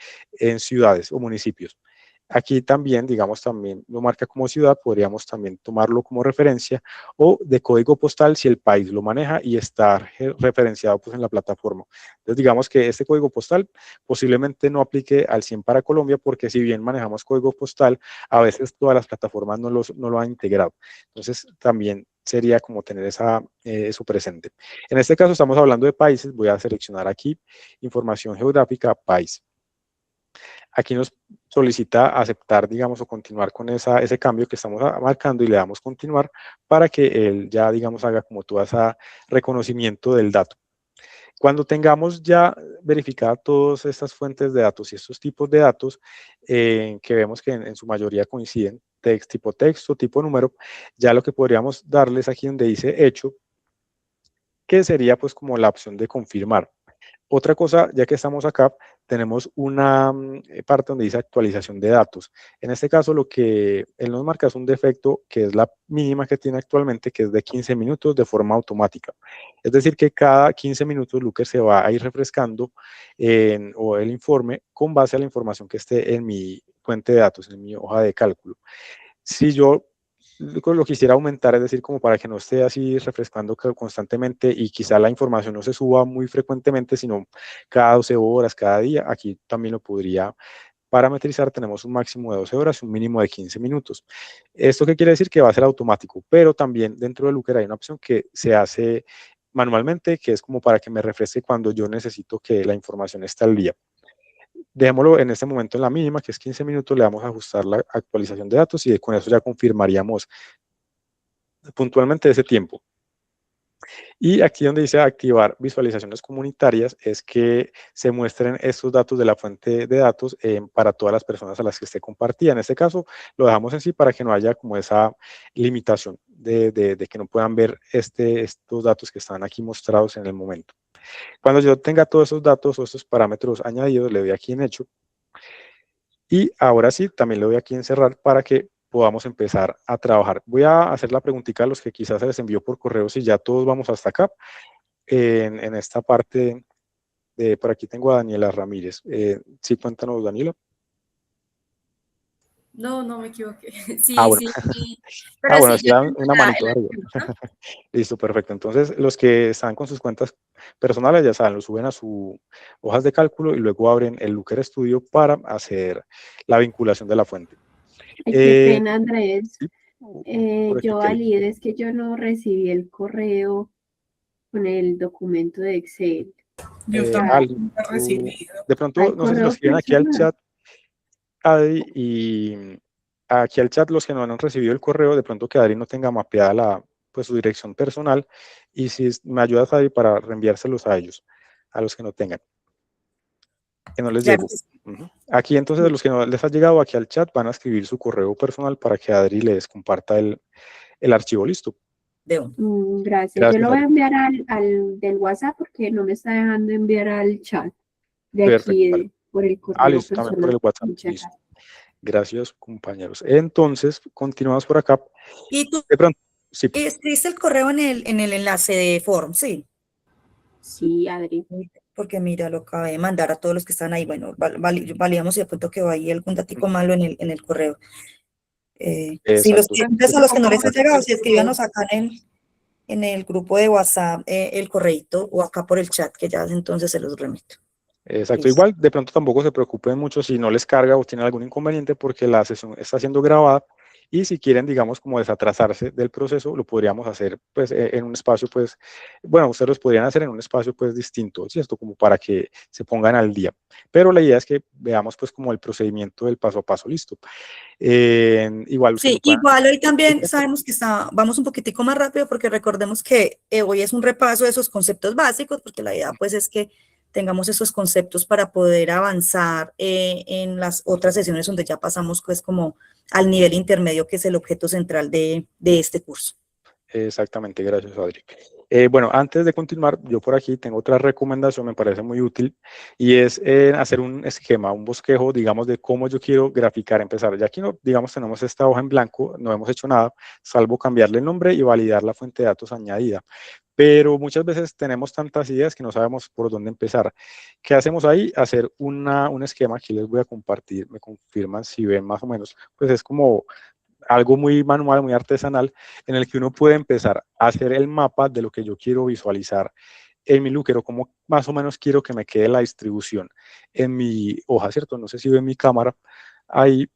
ciudades o municipios. Aquí también, digamos, también lo marca como ciudad, podríamos también tomarlo como referencia, o de código postal si el país lo maneja y está referenciado pues en la plataforma. Entonces, digamos que este código postal posiblemente no aplique al 100 para Colombia, porque si bien manejamos código postal, a veces todas las plataformas no lo han integrado. Entonces, también sería como tener eso presente. En este caso estamos hablando de países, voy a seleccionar aquí información geográfica, país. Aquí nos solicita aceptar, digamos, o continuar con ese cambio que estamos marcando, y le damos continuar para que él ya, digamos, haga como todo ese reconocimiento del dato. Cuando tengamos ya verificadas todas estas fuentes de datos y estos tipos de datos, que vemos que en su mayoría coinciden, tipo texto, tipo número, ya lo que podríamos darles aquí donde dice hecho, que sería pues como la opción de confirmar. Otra cosa, ya que estamos acá, tenemos una parte donde dice actualización de datos. En este caso, lo que él nos marca es un defecto que es la mínima que tiene actualmente, que es de 15 minutos de forma automática. Es decir, que cada 15 minutos Looker se va a ir refrescando o el informe con base a la información que esté en mi fuente de datos, en mi hoja de cálculo. Si yo lo quisiera aumentar, es decir, como para que no esté así refrescando constantemente y quizá la información no se suba muy frecuentemente, sino cada 12 horas, cada día, aquí también lo podría parametrizar. Tenemos un máximo de 12 horas y un mínimo de 15 minutos. ¿Esto qué quiere decir? Que va a ser automático, pero también dentro de Looker hay una opción que se hace manualmente, que es como para que me refresque cuando yo necesito que la información esté al día. Dejémoslo en este momento en la mínima, que es 15 minutos, le vamos a ajustar la actualización de datos y con eso ya confirmaríamos puntualmente ese tiempo. Y aquí donde dice activar visualizaciones comunitarias es que se muestren estos datos de la fuente de datos para todas las personas a las que esté compartida. En este caso lo dejamos en sí para que no haya como esa limitación de que no puedan ver estos datos que están aquí mostrados en el momento. Cuando yo tenga todos esos datos o estos parámetros añadidos, le doy aquí en hecho. Y ahora sí, también le doy aquí en cerrar para que podamos empezar a trabajar. Voy a hacer la preguntita a los que quizás se les envió por correo si ya todos vamos hasta acá. En esta parte por aquí tengo a Daniela Ramírez. Sí, cuéntanos, Daniela. No, no me equivoqué. Ah, Sí, bueno. sí, sí. Ah, Pero bueno, sí, si ya dan tengo una manito el arriba. acceso, ¿no? Listo, perfecto. Entonces, los que están con sus cuentas personales, ya saben, lo suben a sus hojas de cálculo y luego abren el Looker Studio para hacer la vinculación de la fuente. Ay, qué pena, Andrés. Sí, por aquí, Yo Kelly. validé, es que yo no recibí el correo con el documento de Excel. Yo tampoco Listo. lo he recibido. De pronto, Al no sé si lo correo escriben aquí al personal. chat, Adi, y aquí al chat los que no han recibido el correo, de pronto que Adri no tenga mapeada pues, su dirección personal, y si me ayudas, Adri, para reenviárselos a ellos, a los que no tengan, que no les Claro llegó. que sí. Aquí entonces, a los que no les ha llegado aquí al chat, van a escribir su correo personal para que Adri les comparta el archivo. Listo. De uno. Gracias. Yo Gracias, lo voy a Adri. enviar al del WhatsApp porque no me está dejando enviar al chat de Perfecto, aquí vale. por el correo Listo, también por personal. el WhatsApp. Muchas Listo. gracias. Gracias, compañeros. Entonces, continuamos por acá. Y tú De pronto, sí. escribiste el correo en el enlace de Form, sí. Sí, Adri. Porque mira, lo acabé de mandar a todos los que están ahí. Bueno, validamos si de pronto quedó ahí algún datico malo en el correo. Si los Exacto. clientes a los que no les ha llegado, si escríbanos acá en el grupo de WhatsApp el correíto o acá por el chat, que ya entonces se los remito. Exacto, Listo. igual de pronto tampoco se preocupen mucho si no les carga o tienen algún inconveniente porque la sesión está siendo grabada y si quieren, digamos, como desatrasarse del proceso, lo podríamos hacer pues en un espacio, pues, bueno, ustedes los podrían hacer en un espacio pues distinto, ¿cierto? Como para que se pongan al día. Pero la idea es que veamos pues como el procedimiento del paso a paso, listo. Igual ustedes Sí, lo pueden... igual hoy también sabemos que vamos un poquitico más rápido porque recordemos que hoy es un repaso de esos conceptos básicos, porque la idea pues es que tengamos esos conceptos para poder avanzar en las otras sesiones donde ya pasamos pues como al nivel intermedio, que es el objeto central de este curso. Exactamente, gracias, Adri. Bueno, antes de continuar, yo por aquí tengo otra recomendación, me parece muy útil, y es hacer un esquema, un bosquejo, digamos, de cómo yo quiero graficar, empezar. Ya aquí, no, digamos, tenemos esta hoja en blanco, no hemos hecho nada, salvo cambiarle el nombre y validar la fuente de datos añadida. Pero muchas veces tenemos tantas ideas que no sabemos por dónde empezar. ¿Qué hacemos ahí? Hacer un esquema, aquí les voy a compartir, me confirman si ven más o menos, pues es como algo muy manual, muy artesanal, en el que uno puede empezar a hacer el mapa de lo que yo quiero visualizar en mi Looker o cómo más o menos quiero que me quede la distribución en mi hoja, ¿cierto? No sé si ven mi cámara ahí,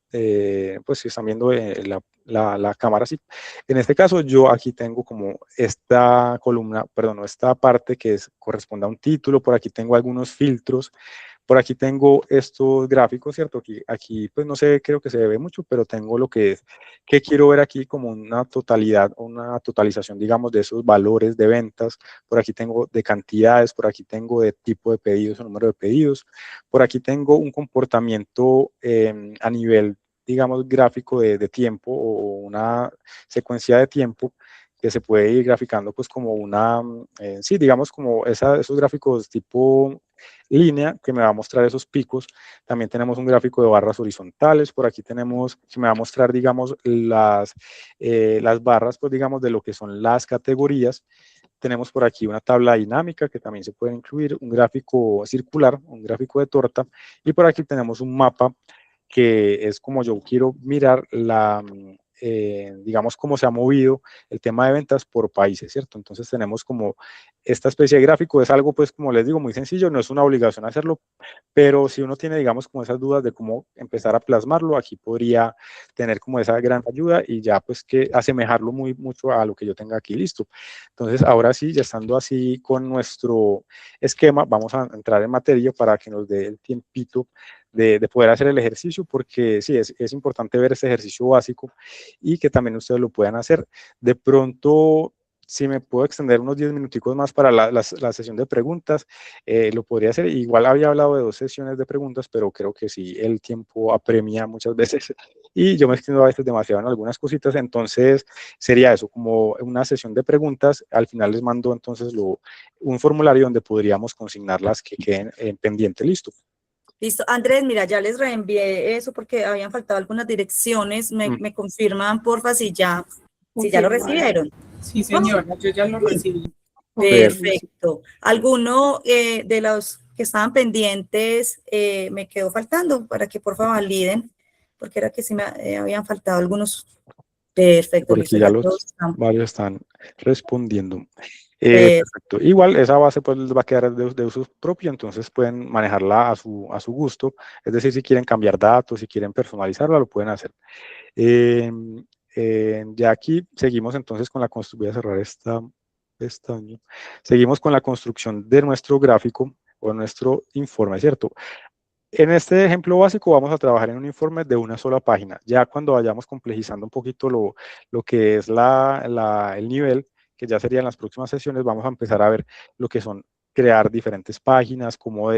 pues si están viendo la cámara, sí. En este caso yo aquí tengo como esta columna, perdón, esta parte que corresponde a un título, por aquí tengo algunos filtros, por aquí tengo estos gráficos, ¿cierto? Aquí pues no sé, creo que se ve mucho, pero tengo lo que es, que quiero ver aquí como una totalidad, una totalización, digamos, de esos valores de ventas. Por aquí tengo de cantidades, por aquí tengo de tipo de pedidos o número de pedidos. Por aquí tengo un comportamiento a nivel, digamos, gráfico de tiempo o una secuencia de tiempo que se puede ir graficando pues como sí, digamos como esos gráficos tipo línea que me va a mostrar esos picos. También tenemos un gráfico de barras horizontales. Por aquí tenemos que me va a mostrar, digamos, las barras, pues digamos, de lo que son las categorías. Tenemos por aquí una tabla dinámica que también se puede incluir, un gráfico circular, un gráfico de torta, y por aquí tenemos un mapa que es como yo quiero mirar digamos, cómo se ha movido el tema de ventas por países, ¿cierto? Entonces tenemos como esta especie de gráfico, es algo, pues, como les digo, muy sencillo, no es una obligación hacerlo, pero si uno tiene, digamos, como esas dudas de cómo empezar a plasmarlo, aquí podría tener como esa gran ayuda y ya, pues, que asemejarlo mucho a lo que yo tenga aquí listo. Entonces, ahora sí, ya estando así con nuestro esquema, vamos a entrar en materia para que nos dé el tiempito de poder hacer el ejercicio, porque sí, es importante ver este ejercicio básico y que también ustedes lo puedan hacer. De pronto, si me puedo extender unos 10 minuticos más para la sesión de preguntas, lo podría hacer. Igual había hablado de 2 sesiones de preguntas, pero creo que sí, el tiempo apremia muchas veces y yo me extiendo a veces demasiado en algunas cositas, entonces sería eso, como una sesión de preguntas. Al final les mando entonces un formulario donde podríamos consignar las que queden en pendiente. Listo. Listo. Andrés, mira, ya les reenvié eso porque habían faltado algunas direcciones. Me confirman, porfa, si ya lo Confirmado. recibieron. Sí, señora, yo ya lo recibí. Perfecto. ¿Alguno de los que estaban pendientes me quedó faltando para que porfa validen? Porque era que sí me habían faltado algunos. Perfecto, listo. Porque ya todos están. varios están respondiendo. Perfecto. Perfecto. Igual esa base pues les va a quedar de uso propio, entonces pueden manejarla a su gusto. Es decir, si quieren cambiar datos, si quieren personalizarla, lo pueden hacer. Ya aquí seguimos entonces con la construcción. Voy a cerrar esta pestaña. Seguimos con la construcción de nuestro gráfico o nuestro informe, ¿cierto? En este ejemplo básico vamos a trabajar en un informe de una sola página. Ya cuando vayamos complejizando un poquito lo que es el nivel, que ya serían las próximas sesiones, vamos a empezar a ver lo que son crear diferentes páginas, como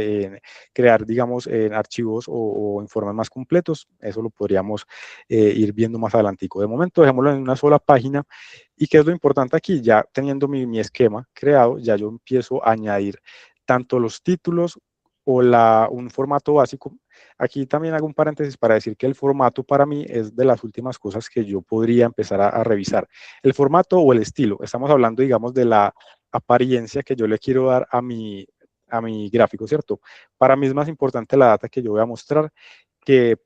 crear, digamos, archivos o informes más completos. Eso lo podríamos ir viendo más adelantico. De momento, dejémoslo en una sola página. ¿Y qué es lo importante aquí? Ya teniendo mi esquema creado, ya yo empiezo a añadir tanto los títulos o un formato básico. Aquí también hago un paréntesis para decir que el formato para mí es de las últimas cosas que yo podría empezar a revisar. El formato o el estilo. Estamos hablando, digamos, de la apariencia que yo le quiero dar a mi gráfico, ¿cierto? Para mí es más importante la data que yo voy a mostrar, que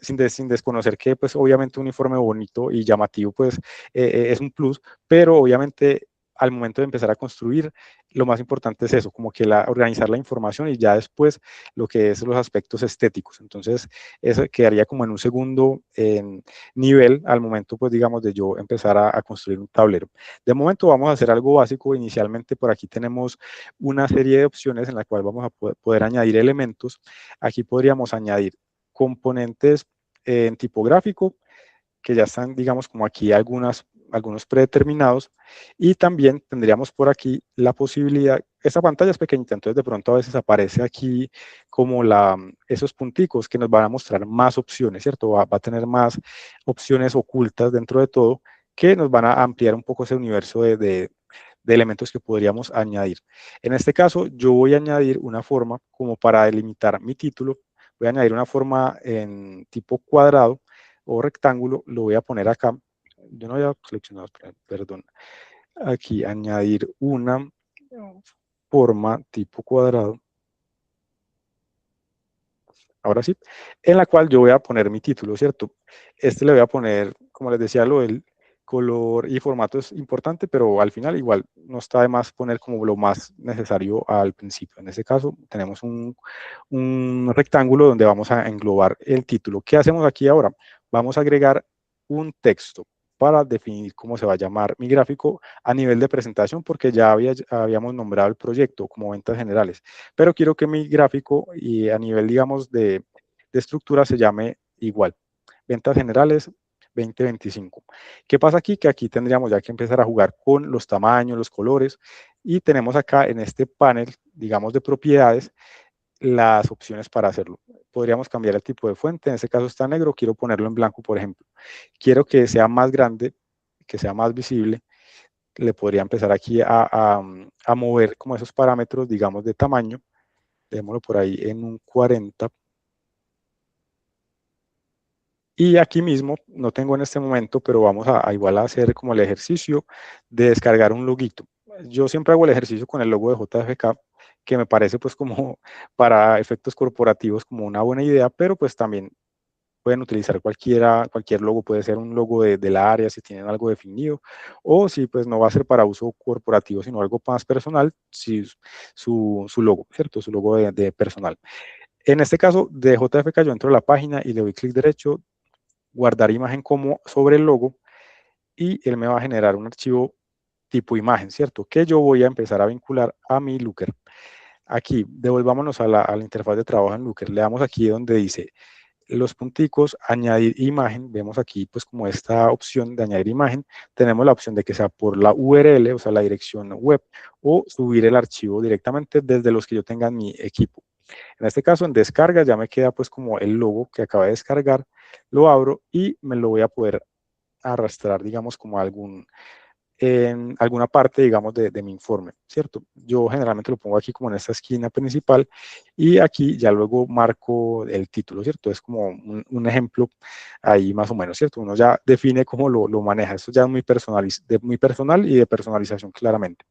sin desconocer que, pues, obviamente un informe bonito y llamativo, pues, es un plus, pero obviamente al momento de empezar a construir, lo más importante es eso, como que organizar la información y ya después lo que es los aspectos estéticos. Entonces, eso quedaría como en un segundo nivel al momento, pues, digamos, de yo empezar a construir un tablero. De momento vamos a hacer algo básico. Inicialmente por aquí tenemos una serie de opciones en la cual vamos a poder añadir elementos. Aquí podríamos añadir componentes en tipográfico, que ya están, digamos, como aquí algunos predeterminados, y también tendríamos por aquí la posibilidad. Esta pantalla es pequeñita, entonces de pronto a veces aparece aquí como esos punticos que nos van a mostrar más opciones, ¿cierto? Va a tener más opciones ocultas dentro de todo, que nos van a ampliar un poco ese universo de elementos que podríamos añadir. En este caso, yo voy a añadir una forma como para delimitar mi título. Voy a añadir una forma en tipo cuadrado o rectángulo. Lo voy a poner acá. Yo no había seleccionado, perdón. Aquí añadir una forma tipo cuadrado. Ahora sí, en la cual yo voy a poner mi título, ¿cierto? Le voy a poner, como les decía, lo del color y formato es importante, pero al final igual no está de más poner como lo más necesario al principio. En este caso tenemos un rectángulo donde vamos a englobar el título. ¿Qué hacemos aquí ahora? Vamos a agregar un texto para definir cómo se va a llamar mi gráfico a nivel de presentación, porque ya habíamos nombrado el proyecto como ventas generales, pero quiero que mi gráfico y a nivel, digamos, de estructura se llame igual, ventas generales 2025. ¿Qué pasa aquí? Que aquí tendríamos ya que empezar a jugar con los tamaños, los colores, y tenemos acá en este panel, digamos, de propiedades, las opciones para hacerlo. Podríamos cambiar el tipo de fuente. En este caso está negro, quiero ponerlo en blanco, por ejemplo. Quiero que sea más grande, que sea más visible. Le podría empezar aquí a mover como esos parámetros, digamos, de tamaño. Démoslo por ahí en un 40. Y aquí mismo, no tengo en este momento, pero vamos a igual a hacer como el ejercicio de descargar un loguito. Yo siempre hago el ejercicio con el logo de JFK, que me parece pues como para efectos corporativos como una buena idea, pero pues también pueden utilizar cualquier logo. Puede ser un logo de la área si tienen algo definido, o si pues no va a ser para uso corporativo, sino algo más personal, si su logo, ¿cierto? Su logo de personal. En este caso de JFK yo entro a la página y le doy clic derecho, guardar imagen como sobre el logo, y él me va a generar un archivo tipo imagen, ¿cierto? Que yo voy a empezar a vincular a mi Looker. aquí, devolvámonos a la interfaz de trabajo en Looker, le damos aquí donde dice los punticos, añadir imagen, vemos aquí pues como esta opción de añadir imagen, tenemos la opción de que sea por la URL, o sea la dirección web, o subir el archivo directamente desde los que yo tenga en mi equipo. En este caso en descarga ya me queda pues como el logo que acabé de descargar, lo abro y me lo voy a poder arrastrar digamos como en alguna parte, digamos, de mi informe, ¿cierto? Yo generalmente lo pongo aquí como en esta esquina principal y aquí ya luego marco el título, ¿cierto? Es como un ejemplo ahí más o menos, ¿cierto? Uno ya define cómo lo maneja. Esto ya es muy muy personal y de personalización claramente.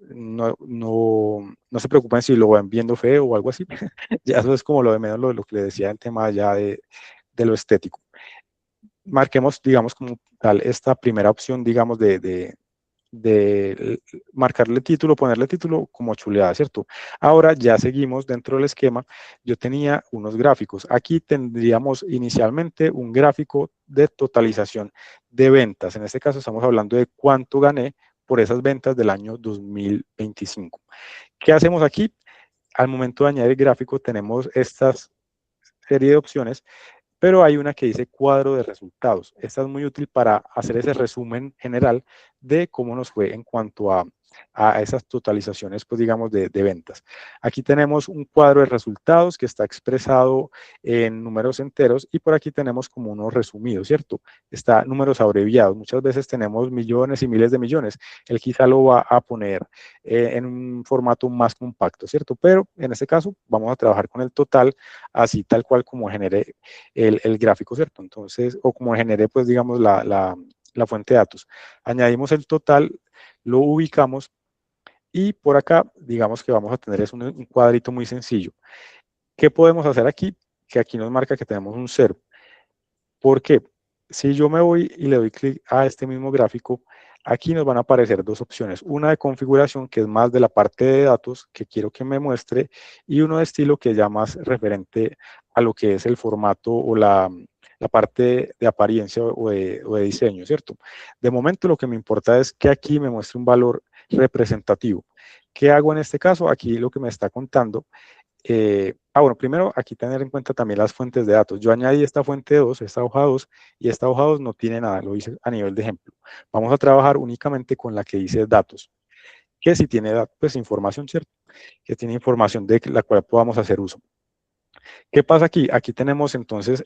No se preocupen si lo ven viendo feo o algo así. Ya eso es como lo de menos lo que le decía en tema ya de lo estético. Marquemos, digamos, como tal esta primera opción, digamos, de marcarle título, ponerle título como chuleada, ¿cierto? Ahora ya seguimos dentro del esquema. Yo tenía unos gráficos. Aquí tendríamos inicialmente un gráfico de totalización de ventas. En este caso estamos hablando de cuánto gané por esas ventas del año 2025. ¿Qué hacemos aquí? Al momento de añadir gráfico tenemos esta serie de opciones, pero hay una que dice cuadro de resultados. Esta es muy útil para hacer ese resumen general de cómo nos fue en cuanto a esas totalizaciones, pues digamos, de ventas. Aquí tenemos un cuadro de resultados que está expresado en números enteros y por aquí tenemos como unos resumidos, ¿cierto? Está números abreviados. Muchas veces tenemos millones y miles de millones. Él quizá lo va a poner en un formato más compacto, ¿cierto? Pero en este caso vamos a trabajar con el total, así tal cual como genere el gráfico, ¿cierto? Entonces, o como generé, pues, digamos, la fuente de datos. Añadimos el total, lo ubicamos y por acá, digamos que vamos a tener es un cuadrito muy sencillo. ¿Qué podemos hacer aquí? Que aquí nos marca que tenemos un 0. ¿Por qué? Si yo me voy y le doy clic a este mismo gráfico, aquí nos van a aparecer dos opciones. Una de configuración, que es más de la parte de datos que quiero que me muestre, y uno de estilo, que ya más referente a lo que es el formato o la parte de apariencia o de diseño, ¿cierto? De momento lo que me importa es que aquí me muestre un valor representativo. ¿Qué hago en este caso? Aquí lo que me está contando bueno, primero aquí tener en cuenta también las fuentes de datos. Yo añadí esta fuente 2, esta hoja 2, y esta hoja 2 no tiene nada, lo hice a nivel de ejemplo. Vamos a trabajar únicamente con la que dice datos, que si tiene pues información, ¿cierto? Que tiene información de la cual podamos hacer uso. ¿Qué pasa aquí? Aquí tenemos entonces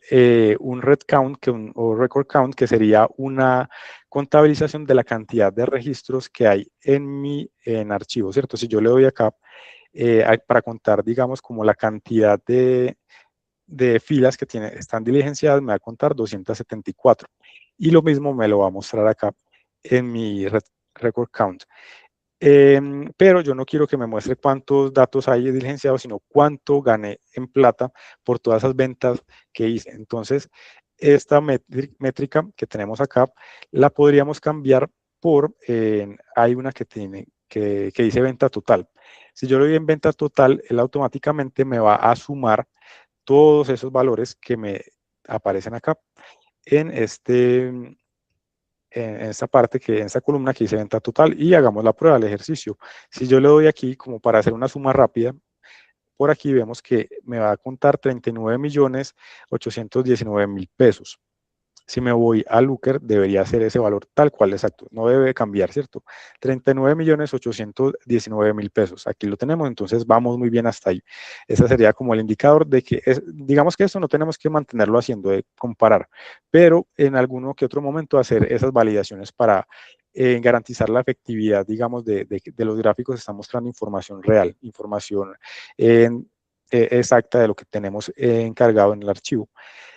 un red count o record count, que sería una contabilización de la cantidad de registros que hay en archivo, ¿cierto? Si yo le doy acá, para contar, digamos, como la cantidad de filas que están diligenciadas, me va a contar 274. Y lo mismo me lo va a mostrar acá en mi record count. Pero yo no quiero que me muestre cuántos datos hay diligenciados, sino cuánto gané en plata por todas esas ventas que hice. Entonces, esta métrica que tenemos acá, la podríamos cambiar por, hay una que dice venta total. Si yo le doy en venta total, él automáticamente me va a sumar todos esos valores que me aparecen acá en en esta parte, en esta columna que dice venta total, y hagamos la prueba del ejercicio. Si yo le doy aquí como para hacer una suma rápida, por aquí vemos que me va a contar 39.819.000 pesos. Si me voy a Looker, debería ser ese valor tal cual, exacto. No debe cambiar, ¿cierto? 39.819.000 pesos. Aquí lo tenemos, entonces vamos muy bien hasta ahí. Ese sería como el indicador de que, digamos que esto no tenemos que mantenerlo haciendo, de comparar, pero en alguno que otro momento hacer esas validaciones para garantizar la efectividad, digamos, de los gráficos. Está mostrando información real, información exacta de lo que tenemos encargado en el archivo.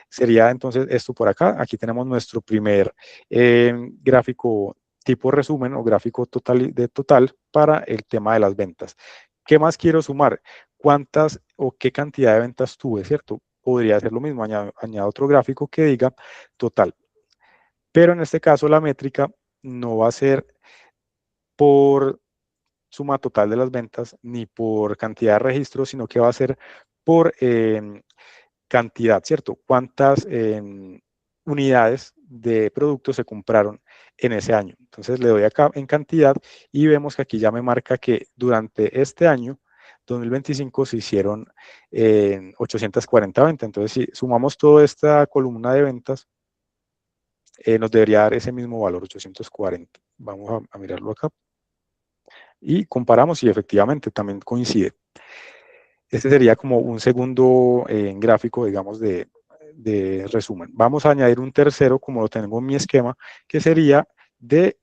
Sería entonces esto por acá. Aquí tenemos nuestro primer gráfico tipo resumen o gráfico de total para el tema de las ventas. ¿Qué más quiero sumar? ¿Cuántas o qué cantidad de ventas tuve, cierto? Podría ser lo mismo, añado otro gráfico que diga total. Pero en este caso la métrica no va a ser por suma total de las ventas ni por cantidad de registros, sino que va a ser por cantidad, ¿cierto? ¿Cuántas unidades de productos se compraron en ese año. Entonces le doy acá en cantidad y vemos que aquí ya me marca que durante este año 2025 se hicieron 840 ventas. Entonces, si sumamos toda esta columna de ventas, nos debería dar ese mismo valor, 840. Vamos a mirarlo acá. Y comparamos y efectivamente también coincide. Este sería como un segundo gráfico, digamos, de resumen. Vamos a añadir un tercero, como lo tengo en mi esquema, que sería de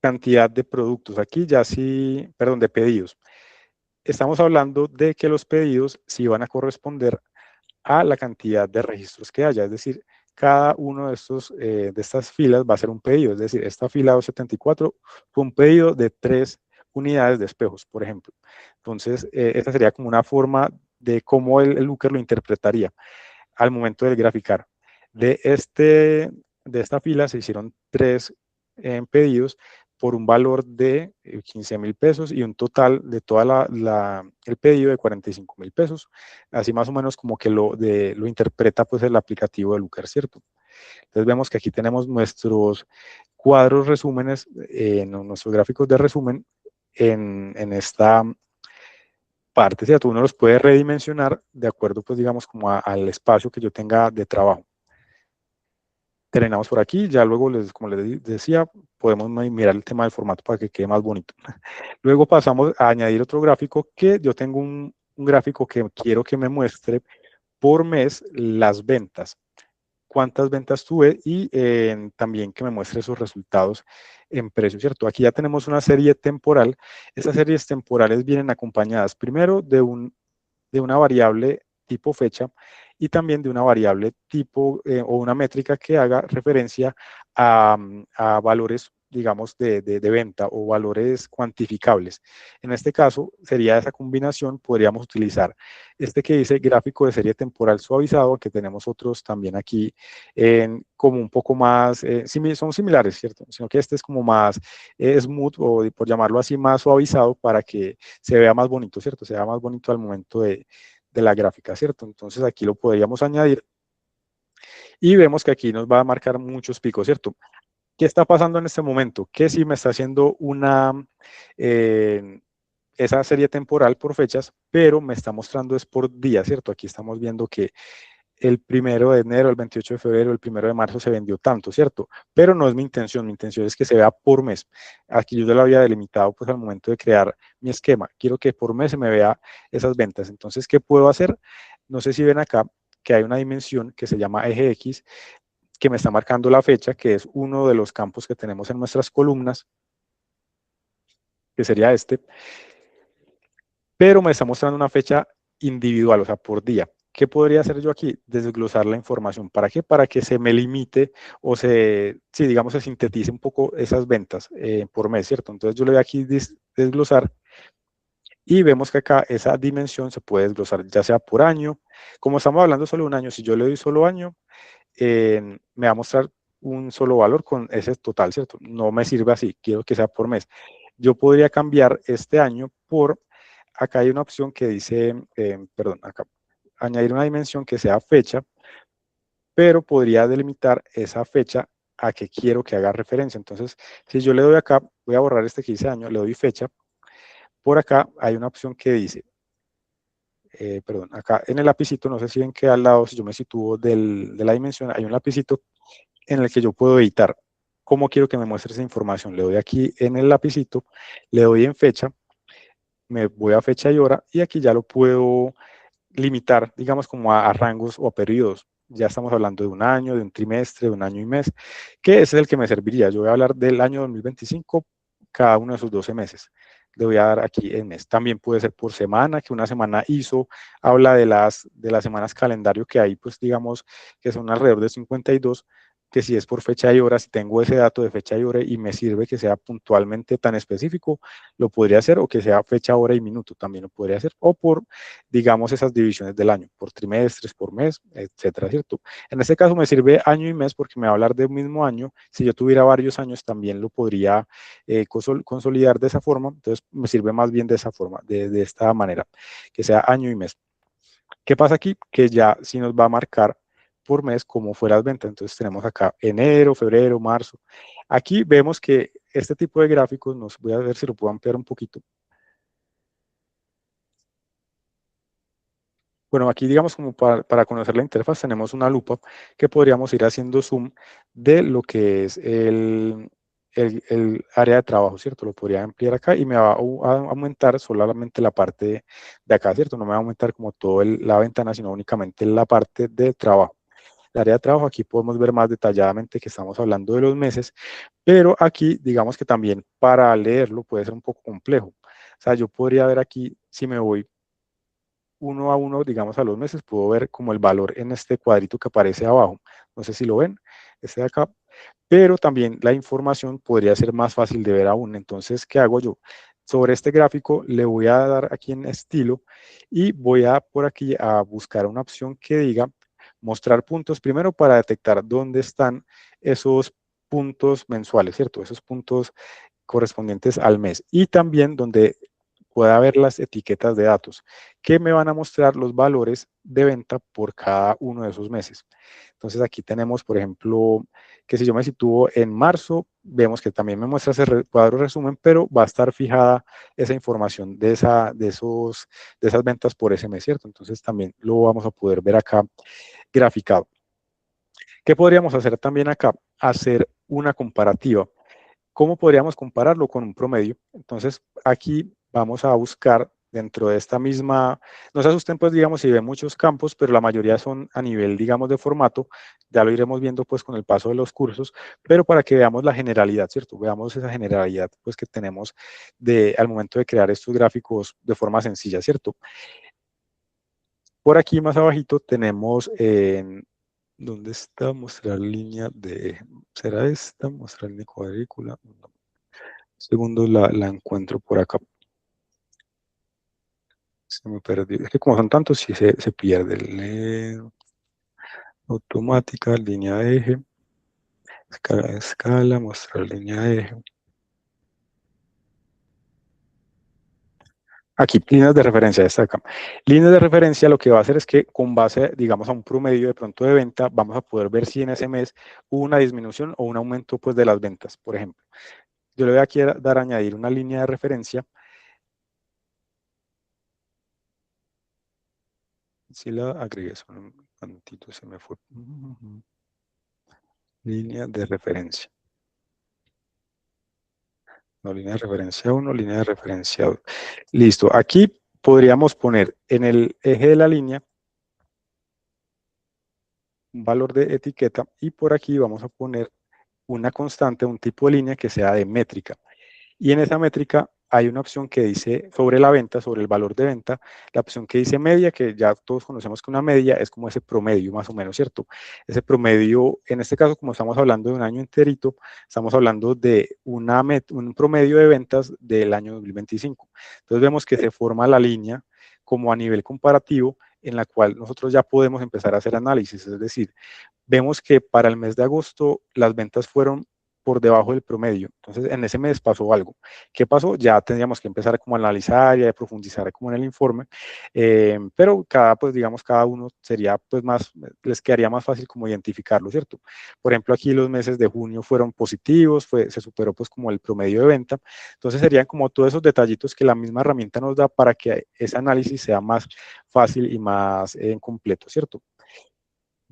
cantidad de productos. Aquí ya sí, perdón, de pedidos. Estamos hablando de que los pedidos sí van a corresponder a la cantidad de registros que haya, es decir, cada uno de estas filas va a ser un pedido, es decir, esta fila 274 fue un pedido de 3 unidades de espejos, por ejemplo. Entonces, esta sería como una forma de cómo el Looker lo interpretaría al momento de graficar. De esta fila se hicieron 3 pedidos por un valor de 15.000 pesos y un total de toda el pedido de 45.000 pesos. Así más o menos como que lo interpreta pues el aplicativo de Looker, ¿cierto? Entonces vemos que aquí tenemos nuestros cuadros resúmenes, nuestros gráficos de resumen en esta parte, ¿cierto? Uno los puede redimensionar de acuerdo pues digamos como al espacio que yo tenga de trabajo. Terminamos por aquí, ya luego, como les decía, podemos mirar el tema del formato para que quede más bonito. Luego pasamos a añadir otro gráfico que yo tengo un gráfico que quiero que me muestre por mes las ventas, cuántas ventas tuve y también que me muestre esos resultados en precio, ¿cierto? Aquí ya tenemos una serie temporal. Estas series temporales vienen acompañadas primero de una variable tipo fecha y también de una variable tipo o una métrica que haga referencia a valores, digamos, de venta o valores cuantificables. En este caso, sería esa combinación, podríamos utilizar este que dice gráfico de serie temporal suavizado, que tenemos otros también aquí como un poco más, son similares, ¿cierto? Sino que este es como más smooth o por llamarlo así, más suavizado para que se vea más bonito, ¿cierto? Se vea más bonito al momento de la gráfica, ¿cierto? Entonces aquí lo podríamos añadir y vemos que aquí nos va a marcar muchos picos, ¿cierto? ¿Qué está pasando en este momento? Que si me está haciendo esa serie temporal por fechas, pero me está mostrando es por día, ¿cierto? Aquí estamos viendo que el 1 de enero, el 28 de febrero, el 1 de marzo se vendió tanto, ¿cierto? Pero no es mi intención es que se vea por mes. Aquí yo ya lo había delimitado pues al momento de crear mi esquema. Quiero que por mes se me vea esas ventas. Entonces, ¿qué puedo hacer? No sé si ven acá que hay una dimensión que se llama eje X, que me está marcando la fecha, que es uno de los campos que tenemos en nuestras columnas, que sería este, pero me está mostrando una fecha individual, o sea, por día. ¿Qué podría hacer yo aquí? Desglosar la información. ¿Para qué? Para que se me limite o sí, digamos, se sintetice un poco esas ventas por mes, ¿cierto? Entonces yo le doy aquí desglosar y vemos que acá esa dimensión se puede desglosar ya sea por año. Como estamos hablando solo de un año, si yo le doy solo año, me va a mostrar un solo valor con ese total, ¿cierto? No me sirve así, quiero que sea por mes. Yo podría cambiar este año por, acá hay una opción que dice, perdón, acá, añadir una dimensión que sea fecha, pero podría delimitar esa fecha a que quiero que haga referencia. Entonces, si yo le doy acá, voy a borrar este que dice año, le doy fecha, por acá hay una opción que dice, perdón, acá en el lapicito, no sé si ven que al lado, si yo me sitúo de la dimensión, hay un lapicito en el que yo puedo editar cómo quiero que me muestre esa información. Le doy aquí en el lapicito, le doy en fecha, me voy a fecha y hora y aquí ya lo puedo limitar, digamos, como a rangos o a periodos. Ya estamos hablando de un año, de un trimestre, de un año y mes, que ese es el que me serviría. Yo voy a hablar del año 2025, cada uno de esos 12 meses. Le voy a dar aquí en mes. También puede ser por semana, que una semana ISO habla de las semanas calendario que hay, pues digamos que son alrededor de 52, que si es por fecha y hora, si tengo ese dato de fecha y hora y me sirve que sea puntualmente tan específico, lo podría hacer, o que sea fecha, hora y minuto, también lo podría hacer, o por, digamos, esas divisiones del año, por trimestres, por mes, etcétera, ¿cierto? En este caso me sirve año y mes porque me va a hablar del mismo año. Si yo tuviera varios años, también lo podría consolidar de esa forma, entonces me sirve más bien de esa forma, de esta manera, que sea año y mes. ¿Qué pasa aquí? Que ya sí nos va a marcar por mes cómo fue las ventas. Entonces tenemos acá enero, febrero, marzo. Aquí vemos que este tipo de gráficos, voy a ver si lo puedo ampliar un poquito. Bueno, aquí digamos como para conocer la interfaz tenemos una lupa que podríamos ir haciendo zoom de lo que es el área de trabajo, ¿cierto? Lo podría ampliar acá y me va a aumentar solamente la parte de acá, ¿cierto? No me va a aumentar como toda la ventana, sino únicamente la parte de trabajo. El área de trabajo, aquí podemos ver más detalladamente que estamos hablando de los meses, pero aquí digamos que también para leerlo puede ser un poco complejo. O sea, yo podría ver aquí, si me voy uno a uno, digamos a los meses, puedo ver como el valor en este cuadrito que aparece abajo. No sé si lo ven, este de acá. Pero también la información podría ser más fácil de ver aún. Entonces, ¿qué hago yo? Sobre este gráfico le voy a dar aquí en estilo y voy a por aquí a buscar una opción que diga mostrar puntos primero para detectar dónde están esos puntos mensuales, ¿cierto? Esos puntos correspondientes al mes y también donde pueda ver las etiquetas de datos que me van a mostrar los valores de venta por cada uno de esos meses. Entonces aquí tenemos, por ejemplo, que si yo me sitúo en marzo, vemos que también me muestra ese cuadro resumen, pero va a estar fijada esa información de esas ventas por ese mes, ¿cierto? Entonces también lo vamos a poder ver acá graficado. ¿Qué podríamos hacer también acá? Hacer una comparativa. ¿Cómo podríamos compararlo con un promedio? Entonces, aquí vamos a buscar dentro de esta misma, no se asusten pues digamos si ven muchos campos, pero la mayoría son a nivel digamos de formato, ya lo iremos viendo pues con el paso de los cursos, pero para que veamos la generalidad, ¿cierto? Veamos esa generalidad pues que tenemos al momento de crear estos gráficos de forma sencilla, ¿cierto? Por aquí más abajito tenemos ¿dónde está? Mostrar línea de... ¿Será esta? Mostrar línea cuadrícula. No. Segundo la encuentro por acá. Se me perdió. Es que como son tantos, sí se pierde. Automática, línea de eje. Escala, mostrar línea de eje. Aquí, líneas de referencia, esta acá. Líneas de referencia lo que va a hacer es que con base, digamos, a un promedio de pronto de venta, vamos a poder ver si en ese mes hubo una disminución o un aumento pues de las ventas, por ejemplo. Yo le voy aquí a dar a añadir una línea de referencia. Si la agregué, solo un tantito se me fue. Línea de referencia. No, línea de referencia 1, línea de referencia 2. Listo. Aquí podríamos poner en el eje de la línea un valor de etiqueta y por aquí vamos a poner una constante, un tipo de línea que sea de métrica. Y en esa métrica hay una opción que dice sobre la venta, sobre el valor de venta, la opción que dice media, que ya todos conocemos que una media es como ese promedio más o menos, ¿cierto? Ese promedio, en este caso, como estamos hablando de un año enterito, estamos hablando de un promedio de ventas del año 2025. Entonces vemos que se forma la línea como a nivel comparativo en la cual nosotros ya podemos empezar a hacer análisis, es decir, vemos que para el mes de agosto las ventas fueron por debajo del promedio. Entonces, en ese mes pasó algo. ¿Qué pasó? Ya tendríamos que empezar como a analizar y a profundizar como en el informe, pero pues digamos, cada uno sería pues más, les quedaría más fácil como identificarlo, ¿cierto? Por ejemplo, aquí los meses de junio fueron positivos, se superó pues como el promedio de venta. Entonces, serían como todos esos detallitos que la misma herramienta nos da para que ese análisis sea más fácil y más completo, ¿cierto?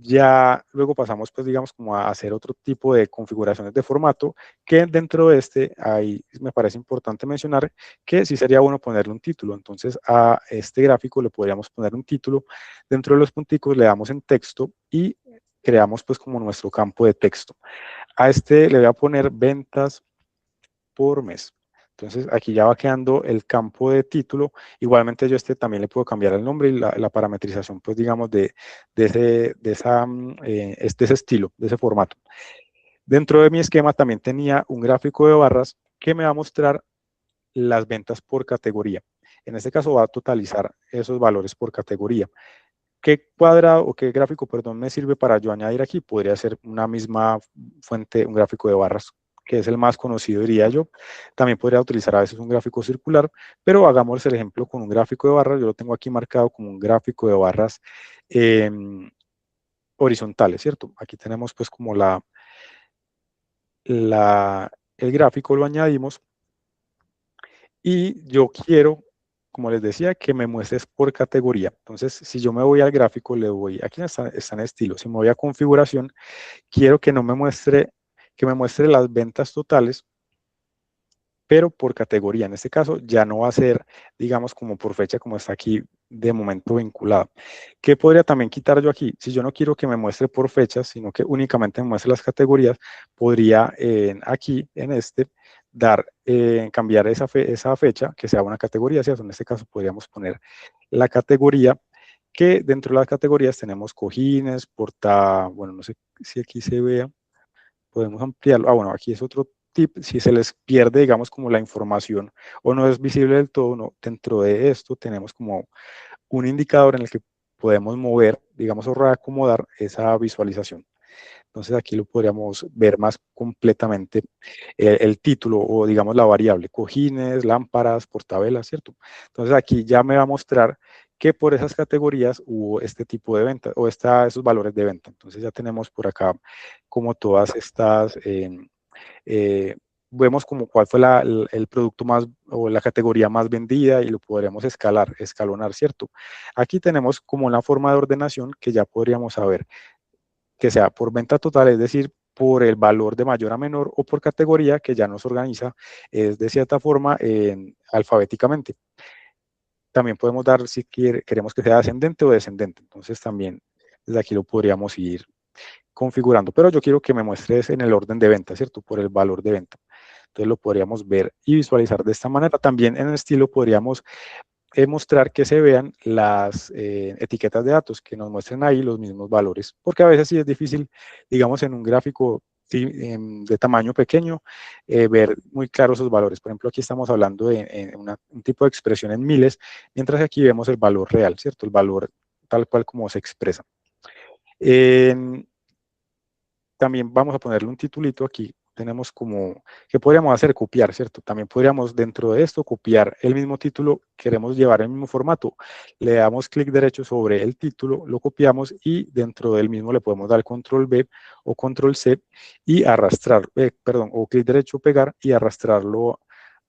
Ya luego pasamos, pues, digamos, como a hacer otro tipo de configuraciones de formato, que dentro de ahí me parece importante mencionar que sí sería bueno ponerle un título. Entonces, a este gráfico le podríamos poner un título. Dentro de los punticos le damos en texto y creamos, pues, como nuestro campo de texto. A este le voy a poner ventas por mes. Entonces, aquí ya va quedando el campo de título. Igualmente, yo también le puedo cambiar el nombre y la parametrización, pues, digamos, de ese estilo, de ese formato. Dentro de mi esquema también tenía un gráfico de barras que me va a mostrar las ventas por categoría. En este caso va a totalizar esos valores por categoría. ¿Qué cuadrado o qué gráfico, perdón, me sirve para yo añadir aquí? Podría ser una misma fuente, un gráfico de barras, que es el más conocido, diría yo. También podría utilizar a veces un gráfico circular, pero hagamos el ejemplo con un gráfico de barras. Yo lo tengo aquí marcado como un gráfico de barras horizontales, ¿cierto? Aquí tenemos pues como el gráfico lo añadimos y yo quiero, como les decía, que me muestres por categoría. Entonces, si yo me voy al gráfico, le voy, aquí está en estilo, si me voy a configuración, quiero que no me muestre, que me muestre las ventas totales, pero por categoría. En este caso ya no va a ser, digamos, como por fecha, como está aquí de momento vinculado. ¿Qué podría también quitar yo aquí? Si yo no quiero que me muestre por fechas, sino que únicamente me muestre las categorías, podría aquí, en este, cambiar esa fecha, que sea una categoría, ¿cierto? En este caso podríamos poner la categoría, que dentro de las categorías tenemos cojines, bueno, no sé si aquí se vea, podemos ampliarlo. Bueno, aquí es otro tip, si se les pierde, digamos, como la información o no es visible del todo, no, dentro de esto tenemos como un indicador en el que podemos mover, digamos, o reacomodar esa visualización. Entonces aquí lo podríamos ver más completamente el título o digamos la variable, cojines, lámparas, portavelas, ¿cierto? Entonces aquí ya me va a mostrar que por esas categorías hubo este tipo de venta o esos valores de venta. Entonces ya tenemos por acá como todas estas, eh, vemos como cuál fue el producto más o la categoría más vendida y lo podríamos escalonar, ¿cierto? Aquí tenemos como una forma de ordenación que ya podríamos saber que sea por venta total, es decir, por el valor de mayor a menor o por categoría que ya nos organiza es de cierta forma alfabéticamente. También podemos dar si queremos que sea ascendente o descendente, entonces también desde aquí lo podríamos ir configurando, pero yo quiero que me muestres en el orden de venta, ¿cierto? Por el valor de venta. Entonces lo podríamos ver y visualizar de esta manera. También en el estilo podríamos mostrar que se vean las etiquetas de datos, que nos muestren ahí los mismos valores, porque a veces sí es difícil, digamos, en un gráfico de tamaño pequeño, ver muy claros esos valores. Por ejemplo, aquí estamos hablando de un tipo de expresión en miles, mientras que aquí vemos el valor real, ¿cierto? El valor tal cual como se expresa. También vamos a ponerle un titulito aquí. Tenemos como, ¿qué podríamos hacer? Copiar, ¿cierto? También podríamos dentro de esto copiar el mismo título, queremos llevar el mismo formato. Le damos clic derecho sobre el título, lo copiamos y dentro del mismo le podemos dar control V o control C y arrastrar, o clic derecho, pegar y arrastrarlo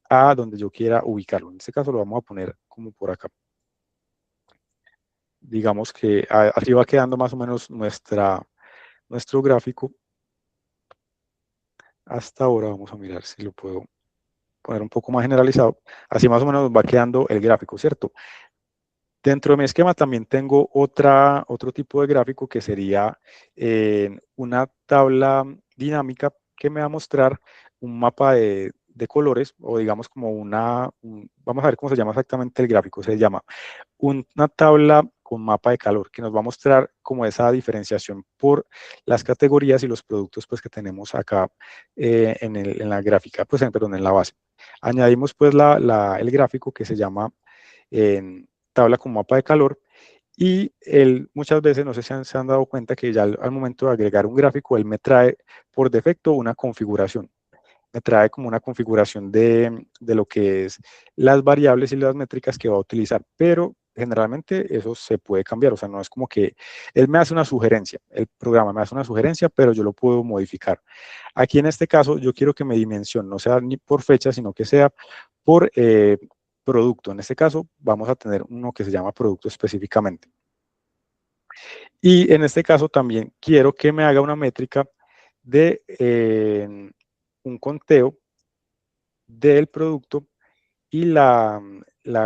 a donde yo quiera ubicarlo. En este caso lo vamos a poner como por acá. Digamos que así va quedando más o menos nuestro gráfico. Hasta ahora vamos a mirar si lo puedo poner un poco más generalizado. Así más o menos va quedando el gráfico, ¿cierto? Dentro de mi esquema también tengo otro tipo de gráfico que sería una tabla dinámica que me va a mostrar un mapa de colores o digamos como vamos a ver cómo se llama exactamente el gráfico, se llama una tabla con mapa de calor que nos va a mostrar como esa diferenciación por las categorías y los productos pues que tenemos acá en la gráfica, pues perdón, en la base. Añadimos pues el gráfico que se llama tabla con mapa de calor y muchas veces, no sé si se han dado cuenta que ya al momento de agregar un gráfico, él me trae por defecto una configuración. Me trae como una configuración de lo que es las variables y las métricas que va a utilizar, pero generalmente eso se puede cambiar, o sea, no es como que él me hace una sugerencia, el programa me hace una sugerencia, pero yo lo puedo modificar. Aquí en este caso yo quiero que mi dimensión no sea ni por fecha, sino que sea por producto. En este caso vamos a tener uno que se llama producto específicamente. Y en este caso también quiero que me haga una métrica de un conteo del producto y la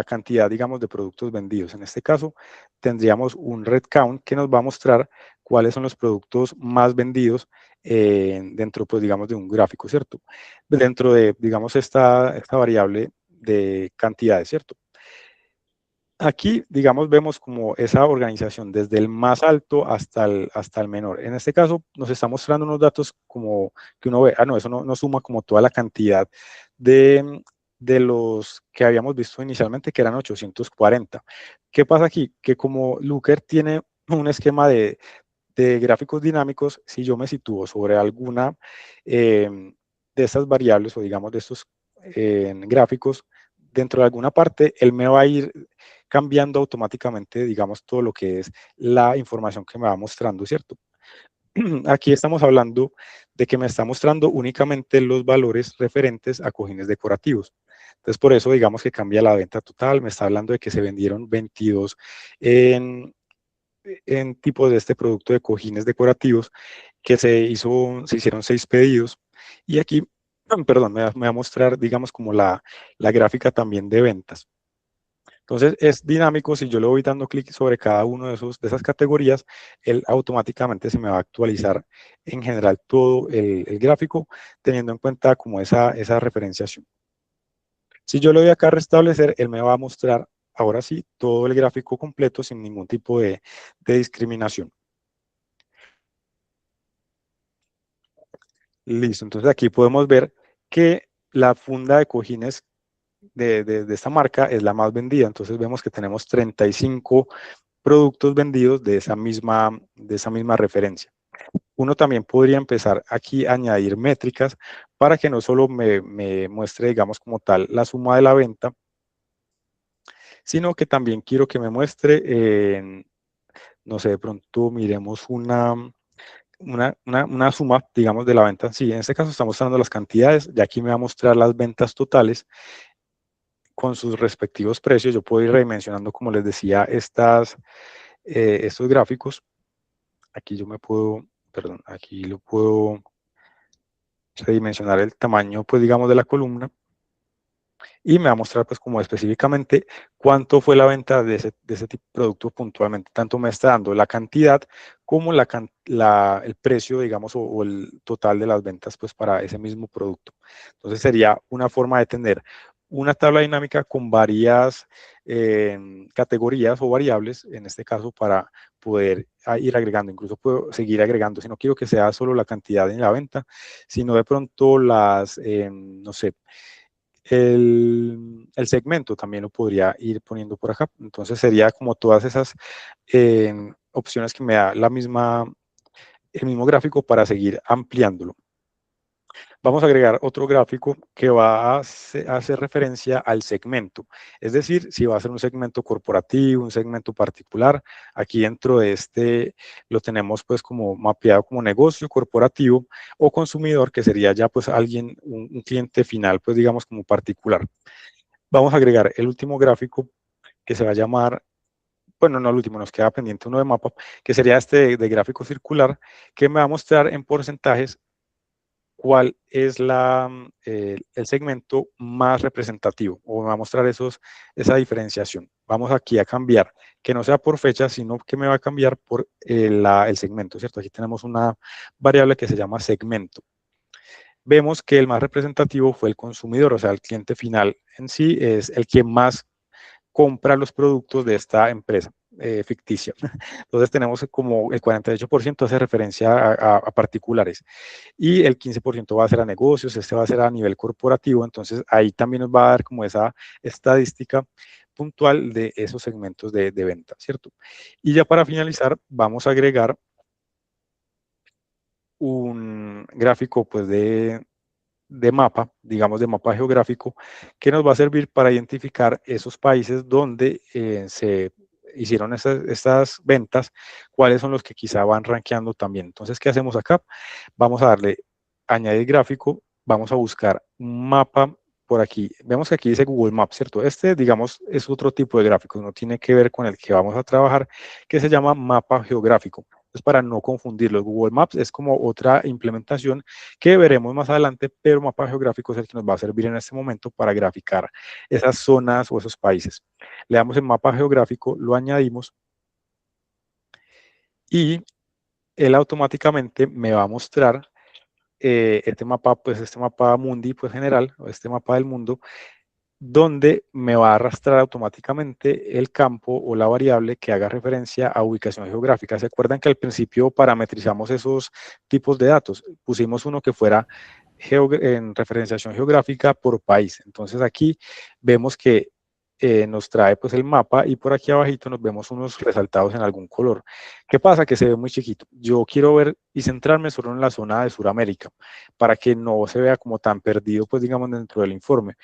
cantidad, digamos, de productos vendidos. En este caso, tendríamos un red count que nos va a mostrar cuáles son los productos más vendidos dentro, pues, digamos, de un gráfico, ¿cierto? Dentro de, digamos, esta variable de cantidades, ¿cierto? Aquí, digamos, vemos como esa organización desde el más alto hasta el menor. En este caso, nos está mostrando unos datos como que uno ve, no, eso no suma como toda la cantidad de los que habíamos visto inicialmente, que eran 840. ¿Qué pasa aquí? Que como Looker tiene un esquema de gráficos dinámicos, si yo me sitúo sobre alguna de estas variables o digamos de estos gráficos, dentro de alguna parte, él me va a ir cambiando automáticamente, digamos, todo lo que es la información que me va mostrando, ¿cierto? Aquí estamos hablando de que me está mostrando únicamente los valores referentes a cojines decorativos. Entonces, por eso digamos que cambia la venta total. Me está hablando de que se vendieron 22 en, en tipos de este producto de cojines decorativos, que se hicieron 6 pedidos. Y aquí, perdón, me va a mostrar, digamos, como la gráfica también de ventas. Entonces es dinámico, si yo le voy dando clic sobre cada uno de esas categorías, él automáticamente se me va a actualizar en general todo el gráfico, teniendo en cuenta como esa referenciación. Si yo le doy acá a restablecer, él me va a mostrar ahora sí todo el gráfico completo sin ningún tipo de discriminación. Listo, entonces aquí podemos ver que la funda de cojines de esta marca es la más vendida. Entonces vemos que tenemos 35 productos vendidos de esa misma referencia. Uno también podría empezar aquí a añadir métricas para que no solo me muestre, digamos, como tal la suma de la venta, sino que también quiero que me muestre, no sé, de pronto miremos una suma, digamos, de la venta. Sí, en este caso estamos mostrando las cantidades, y aquí me va a mostrar las ventas totales con sus respectivos precios. Yo puedo ir redimensionando, como les decía, estos gráficos. Aquí yo me puedo, perdón, aquí lo puedo redimensionar el tamaño, pues digamos, de la columna, y me va a mostrar pues como específicamente cuánto fue la venta de ese tipo de producto puntualmente. Tanto me está dando la cantidad como el precio, digamos, o el total de las ventas pues para ese mismo producto. Entonces sería una forma de tener una tabla dinámica con varias categorías o variables, en este caso para poder ir agregando. Incluso puedo seguir agregando, si no quiero que sea solo la cantidad en la venta, sino de pronto no sé, el segmento también lo podría ir poniendo por acá. Entonces sería como todas esas opciones que me da el mismo gráfico para seguir ampliándolo. Vamos a agregar otro gráfico que va a hacer referencia al segmento. Es decir, si va a ser un segmento corporativo, un segmento particular. Aquí dentro de este lo tenemos pues como mapeado como negocio corporativo o consumidor, que sería ya pues alguien, un cliente final, pues digamos como particular. Vamos a agregar el último gráfico que se va a llamar, bueno, no el último, nos queda pendiente uno de mapa, que sería este de gráfico circular, que me va a mostrar en porcentajes cuál es el segmento más representativo, o me va a mostrar esa diferenciación. Vamos aquí a cambiar, que no sea por fecha, sino que me va a cambiar por el segmento, ¿cierto? Aquí tenemos una variable que se llama segmento. Vemos que el más representativo fue el consumidor, o sea, el cliente final en sí es el que más compra los productos de esta empresa ficticia. Entonces tenemos como el 48% hace referencia a particulares y el 15% va a ser a negocios, este va a ser a nivel corporativo. Entonces ahí también nos va a dar como esa estadística puntual de esos segmentos de venta, ¿cierto? Y ya para finalizar vamos a agregar un gráfico pues de mapa, digamos de mapa geográfico, que nos va a servir para identificar esos países donde se hicieron estas ventas, cuáles son los que quizá van rankeando también. Entonces, ¿qué hacemos acá? Vamos a darle añadir gráfico, vamos a buscar un mapa por aquí. Vemos que aquí dice Google Maps, ¿cierto? Este, digamos, es otro tipo de gráfico, no tiene que ver con el que vamos a trabajar, que se llama mapa geográfico. Entonces, para no confundirlo, Google Maps es como otra implementación que veremos más adelante, pero mapa geográfico es el que nos va a servir en este momento para graficar esas zonas o esos países. Le damos el mapa geográfico, lo añadimos y él automáticamente me va a mostrar este mapa mundi, pues general, o este mapa del mundo, donde me va a arrastrar automáticamente el campo o la variable que haga referencia a ubicación geográfica. ¿Se acuerdan que al principio parametrizamos esos tipos de datos? Pusimos uno que fuera en referenciación geográfica por país. Entonces aquí vemos que nos trae pues el mapa y por aquí abajito nos vemos unos resaltados en algún color. ¿Qué pasa? Que se ve muy chiquito. Yo quiero ver y centrarme solo en la zona de Sudamérica para que no se vea como tan perdido pues digamos dentro del informe.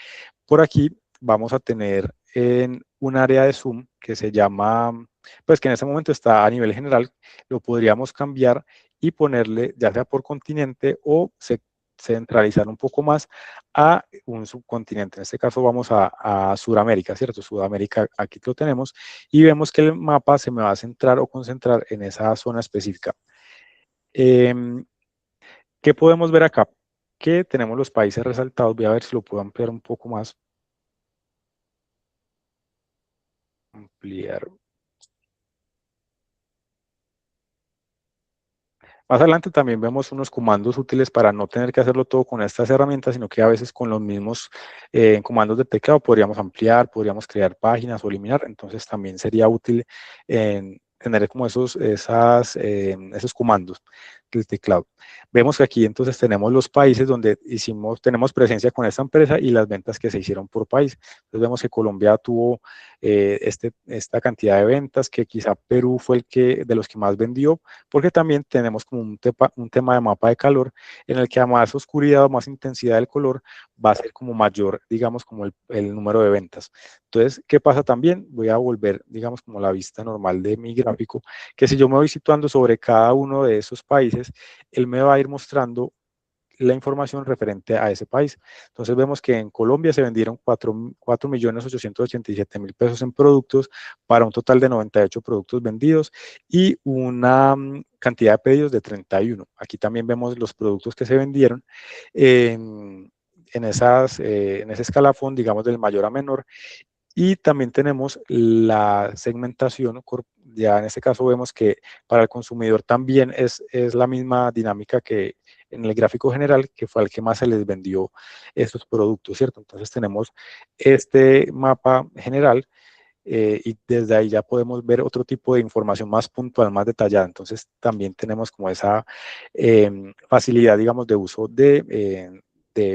Por aquí vamos a tener en un área de zoom que se llama, pues que en este momento está a nivel general, lo podríamos cambiar y ponerle, ya sea por continente o centralizar un poco más a un subcontinente. En este caso vamos a Sudamérica, ¿cierto? Sudamérica, aquí lo tenemos, y vemos que el mapa se me va a centrar o concentrar en esa zona específica. ¿Qué podemos ver acá? Que tenemos los países resaltados. Voy a ver si lo puedo ampliar un poco más. Ampliar. Más adelante también vemos unos comandos útiles para no tener que hacerlo todo con estas herramientas, sino que a veces con los mismos comandos de teclado podríamos ampliar, podríamos crear páginas o eliminar. Entonces también sería útil tener como esos comandos del teclado. Vemos que aquí entonces tenemos los países donde tenemos presencia con esta empresa y las ventas que se hicieron por país. Entonces vemos que Colombia tuvo esta cantidad de ventas, que quizá Perú fue de los que más vendió, porque también tenemos como un tema de mapa de calor en el que a más oscuridad o más intensidad del color va a ser como mayor, digamos, como el número de ventas. Entonces, ¿qué pasa también? Voy a volver, digamos, como la vista normal de mi gráfico, que si yo me voy situando sobre cada uno de esos países, él me va a ir mostrando la información referente a ese país. Entonces vemos que en Colombia se vendieron 4.887.000 pesos en productos para un total de 98 productos vendidos y una cantidad de pedidos de 31. Aquí también vemos los productos que se vendieron en ese escalafón, digamos, del mayor a menor. Y también tenemos la segmentación, ya en este caso vemos que para el consumidor también es la misma dinámica que en el gráfico general, que fue al que más se les vendió estos productos, ¿cierto? Entonces tenemos este mapa general y desde ahí ya podemos ver otro tipo de información más puntual, más detallada. Entonces también tenemos como esa facilidad, digamos, de uso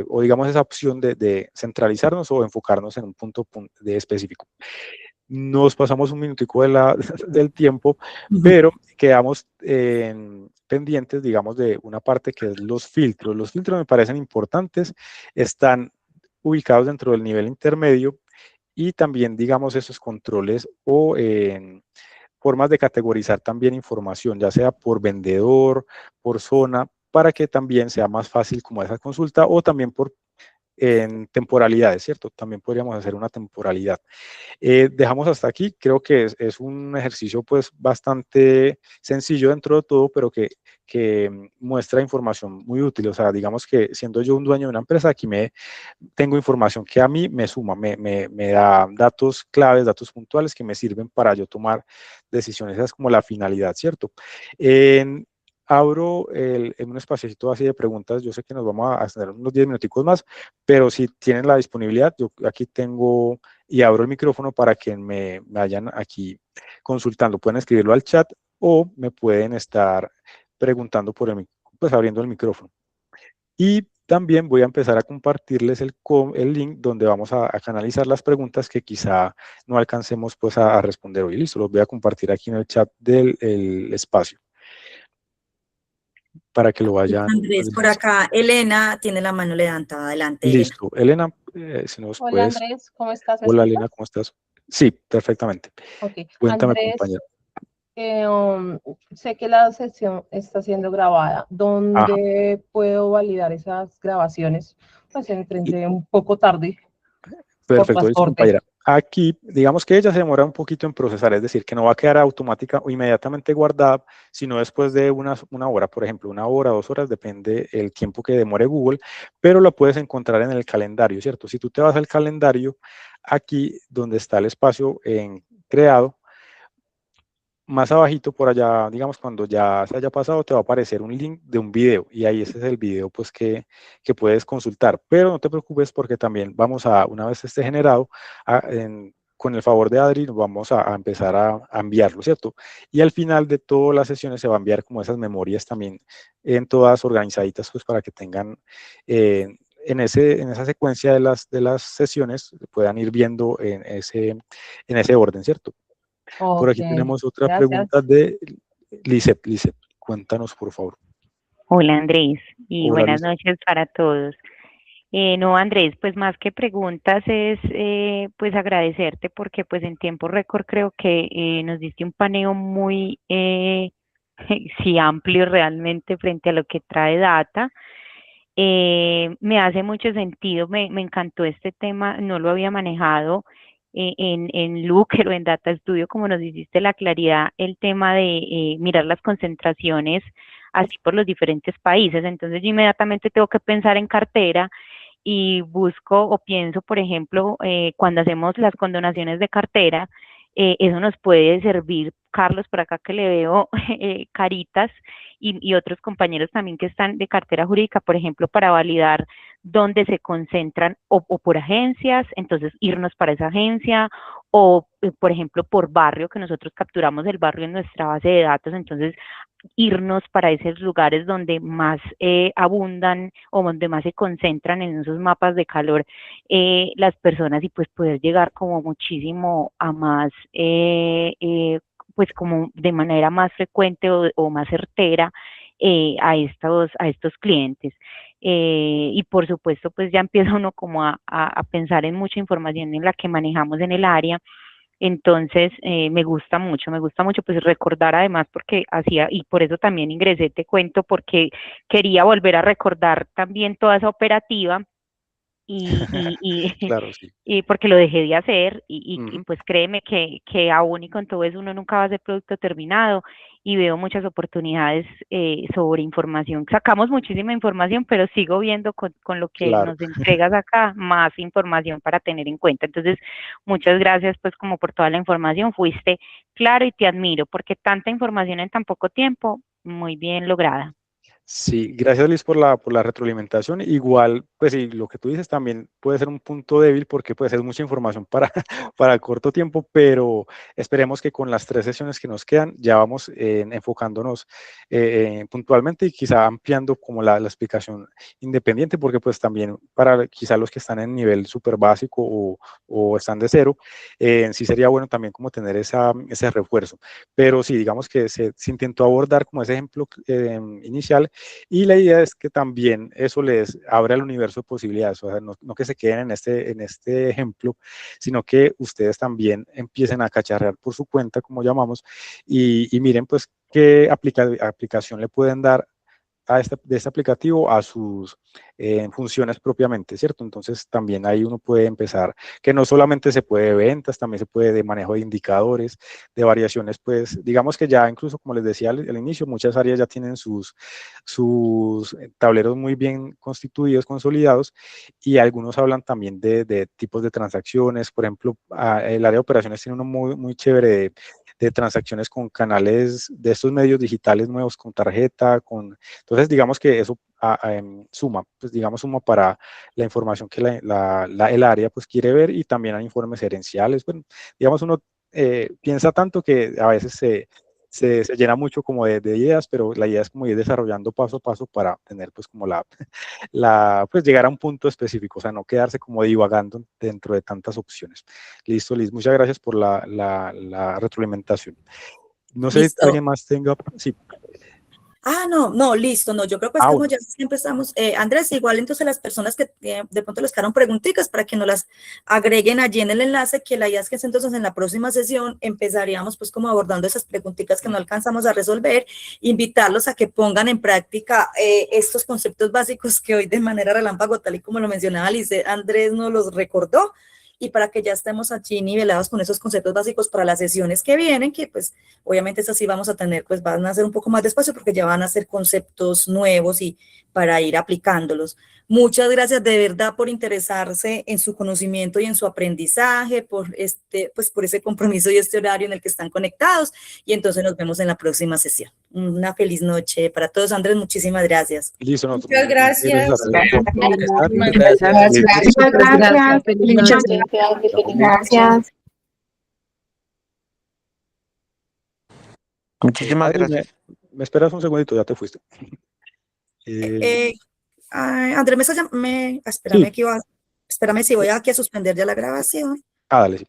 o digamos esa opción de centralizarnos o enfocarnos en un punto de específico. Nos pasamos un minutico del tiempo, pero quedamos pendientes, digamos, de una parte que es los filtros. Los filtros me parecen importantes, están ubicados dentro del nivel intermedio y también, digamos, esos controles o formas de categorizar también información, ya sea por vendedor, por zona, para que también sea más fácil como esa consulta o también en temporalidades, ¿cierto? También podríamos hacer una temporalidad. Dejamos hasta aquí, creo que es un ejercicio pues bastante sencillo dentro de todo, pero que muestra información muy útil. O sea, digamos que siendo yo un dueño de una empresa, aquí tengo información que a mí me suma, me da datos claves, datos puntuales que me sirven para yo tomar decisiones. Esa es como la finalidad, ¿cierto? Abro en un espacito así de preguntas. Yo sé que nos vamos a tener unos 10 minuticos más, pero si tienen la disponibilidad, yo aquí tengo y abro el micrófono para que me vayan aquí consultando. Pueden escribirlo al chat o me pueden estar preguntando pues abriendo el micrófono. Y también voy a empezar a compartirles el link donde vamos a canalizar las preguntas que quizá no alcancemos pues a responder hoy. Listo, los voy a compartir aquí en el chat del espacio para que lo vayan. Andrés, por acá, Elena tiene la mano levantada. Adelante, Elena. Listo. Elena, si nos Hola puedes. Andrés, ¿cómo estás? ¿Me Hola escuchas? Elena, ¿cómo estás? Sí, perfectamente. Ok. Cuéntame, Andrés, compañero. sé que la sesión está siendo grabada. Ajá, ¿Dónde puedo validar esas grabaciones? Pues entré un poco tarde por perfecto, listo, transporte. compañera. Aquí, digamos que ella se demora un poquito en procesar, es decir, que no va a quedar automática o inmediatamente guardada, sino después de una hora, por ejemplo, 1 hora, 2 horas, depende el tiempo que demore Google, pero la puedes encontrar en el calendario, ¿cierto? Si tú te vas al calendario, aquí donde está el espacio creado, más abajito por allá, digamos, cuando ya se haya pasado, te va a aparecer un link de un video y ahí ese es el video pues que puedes consultar, pero no te preocupes porque también una vez esté generado, con el favor de Adri, nos vamos a empezar a enviarlo, ¿cierto? Y al final de todas las sesiones se va a enviar como esas memorias también en todas organizaditas pues para que tengan en esa secuencia de las sesiones puedan ir viendo en ese orden, ¿cierto? Por Ok, aquí tenemos otra pregunta gracias. de Lisette. Lisette, cuéntanos, por favor. Hola Andrés y Hola, buenas Lisette. noches para todos. No Andrés, pues más que preguntas es pues agradecerte porque pues en tiempo récord creo que nos diste un paneo muy sí amplio realmente frente a lo que trae data. Me hace mucho sentido, me encantó este tema, no lo había manejado en Looker o en Data Studio, como nos hiciste la claridad, el tema de mirar las concentraciones así por los diferentes países. Entonces yo inmediatamente tengo que pensar en cartera y busco o pienso, por ejemplo, cuando hacemos las condonaciones de cartera, eso nos puede servir, Carlos, por acá que le veo caritas, y otros compañeros también que están de cartera jurídica, por ejemplo, para validar dónde se concentran o por agencias, entonces irnos para esa agencia, o por ejemplo por barrio, que nosotros capturamos el barrio en nuestra base de datos, entonces irnos para esos lugares donde más abundan o donde más se concentran en esos mapas de calor las personas, y pues poder llegar como muchísimo a más pues como de manera más frecuente o más certera a estos clientes. Y por supuesto, pues ya empieza uno como a pensar en mucha información en la que manejamos en el área. Entonces, me gusta mucho pues recordar además, porque hacía, y por eso también ingresé, te cuento, porque quería volver a recordar también toda esa operativa y Claro, sí. y porque lo dejé de hacer, y Ujú. pues créeme que aún y con todo eso uno nunca va a ser producto terminado, y veo muchas oportunidades sobre información. Sacamos muchísima información, pero sigo viendo con lo que Claro. nos entregas acá más información para tener en cuenta. Entonces, muchas gracias pues como por toda la información, fuiste claro y te admiro, porque tanta información en tan poco tiempo, muy bien lograda. Sí, gracias Liz por la retroalimentación. Igual, pues sí, lo que tú dices también puede ser un punto débil porque pues es mucha información para, para corto tiempo, pero esperemos que con las 3 sesiones que nos quedan ya vamos enfocándonos puntualmente y quizá ampliando como la explicación independiente, porque pues también para quizá los que están en nivel súper básico o están de cero, sí sería bueno también como tener ese refuerzo. Pero sí, digamos que se intentó abordar como ese ejemplo inicial. Y la idea es que también eso les abre el universo de posibilidades, o sea, no que se queden en este ejemplo, sino que ustedes también empiecen a cacharrear por su cuenta, como llamamos, y miren pues qué aplicación le pueden dar de este aplicativo a sus funciones propiamente, ¿cierto? Entonces también ahí uno puede empezar, que no solamente se puede de ventas, también se puede de manejo de indicadores, de variaciones, pues digamos que ya incluso, como les decía al inicio, muchas áreas ya tienen sus tableros muy bien constituidos, consolidados, y algunos hablan también de tipos de transacciones, por ejemplo, el área de operaciones tiene uno muy chévere de transacciones con canales de estos medios digitales nuevos, con tarjeta, entonces digamos que eso suma, pues digamos suma para la información que el área pues quiere ver, y también hay informes gerenciales. Bueno, digamos uno piensa tanto que a veces se llena mucho como de ideas, pero la idea es como ir desarrollando paso a paso para tener pues como pues llegar a un punto específico, o sea, no quedarse como divagando dentro de tantas opciones. Listo, Liz, muchas gracias por la retroalimentación. No sé si Listo. alguien más tenga, sí. Ah, no, listo, no, yo creo pues que como Bueno, ya siempre estamos, Andrés, igual entonces las personas que de pronto les quedaron preguntitas para que nos las agreguen allí en el enlace, que la idea es que entonces en la próxima sesión empezaríamos pues como abordando esas preguntitas que no alcanzamos a resolver, invitarlos a que pongan en práctica estos conceptos básicos que hoy de manera relámpago, tal y como lo mencionaba Lice, Andrés nos los recordó, y para que ya estemos allí nivelados con esos conceptos básicos para las sesiones que vienen, que pues obviamente esas sí vamos a tener, pues van a ser un poco más despacio porque ya van a ser conceptos nuevos y para ir aplicándolos. Muchas gracias de verdad por interesarse en su conocimiento y en su aprendizaje, pues por ese compromiso y este horario en el que están conectados, y entonces nos vemos en la próxima sesión. Una feliz noche para todos. Andrés, muchísimas gracias. listo, Muchas gracias. Gracias. Gracias. Feliz Muchas noche. gracias. Gracias. Muchísimas Adri, gracias. me esperas un segundito, ya te fuiste. Andrés, Sí, espérame si voy aquí a suspender ya la grabación. dale, sí.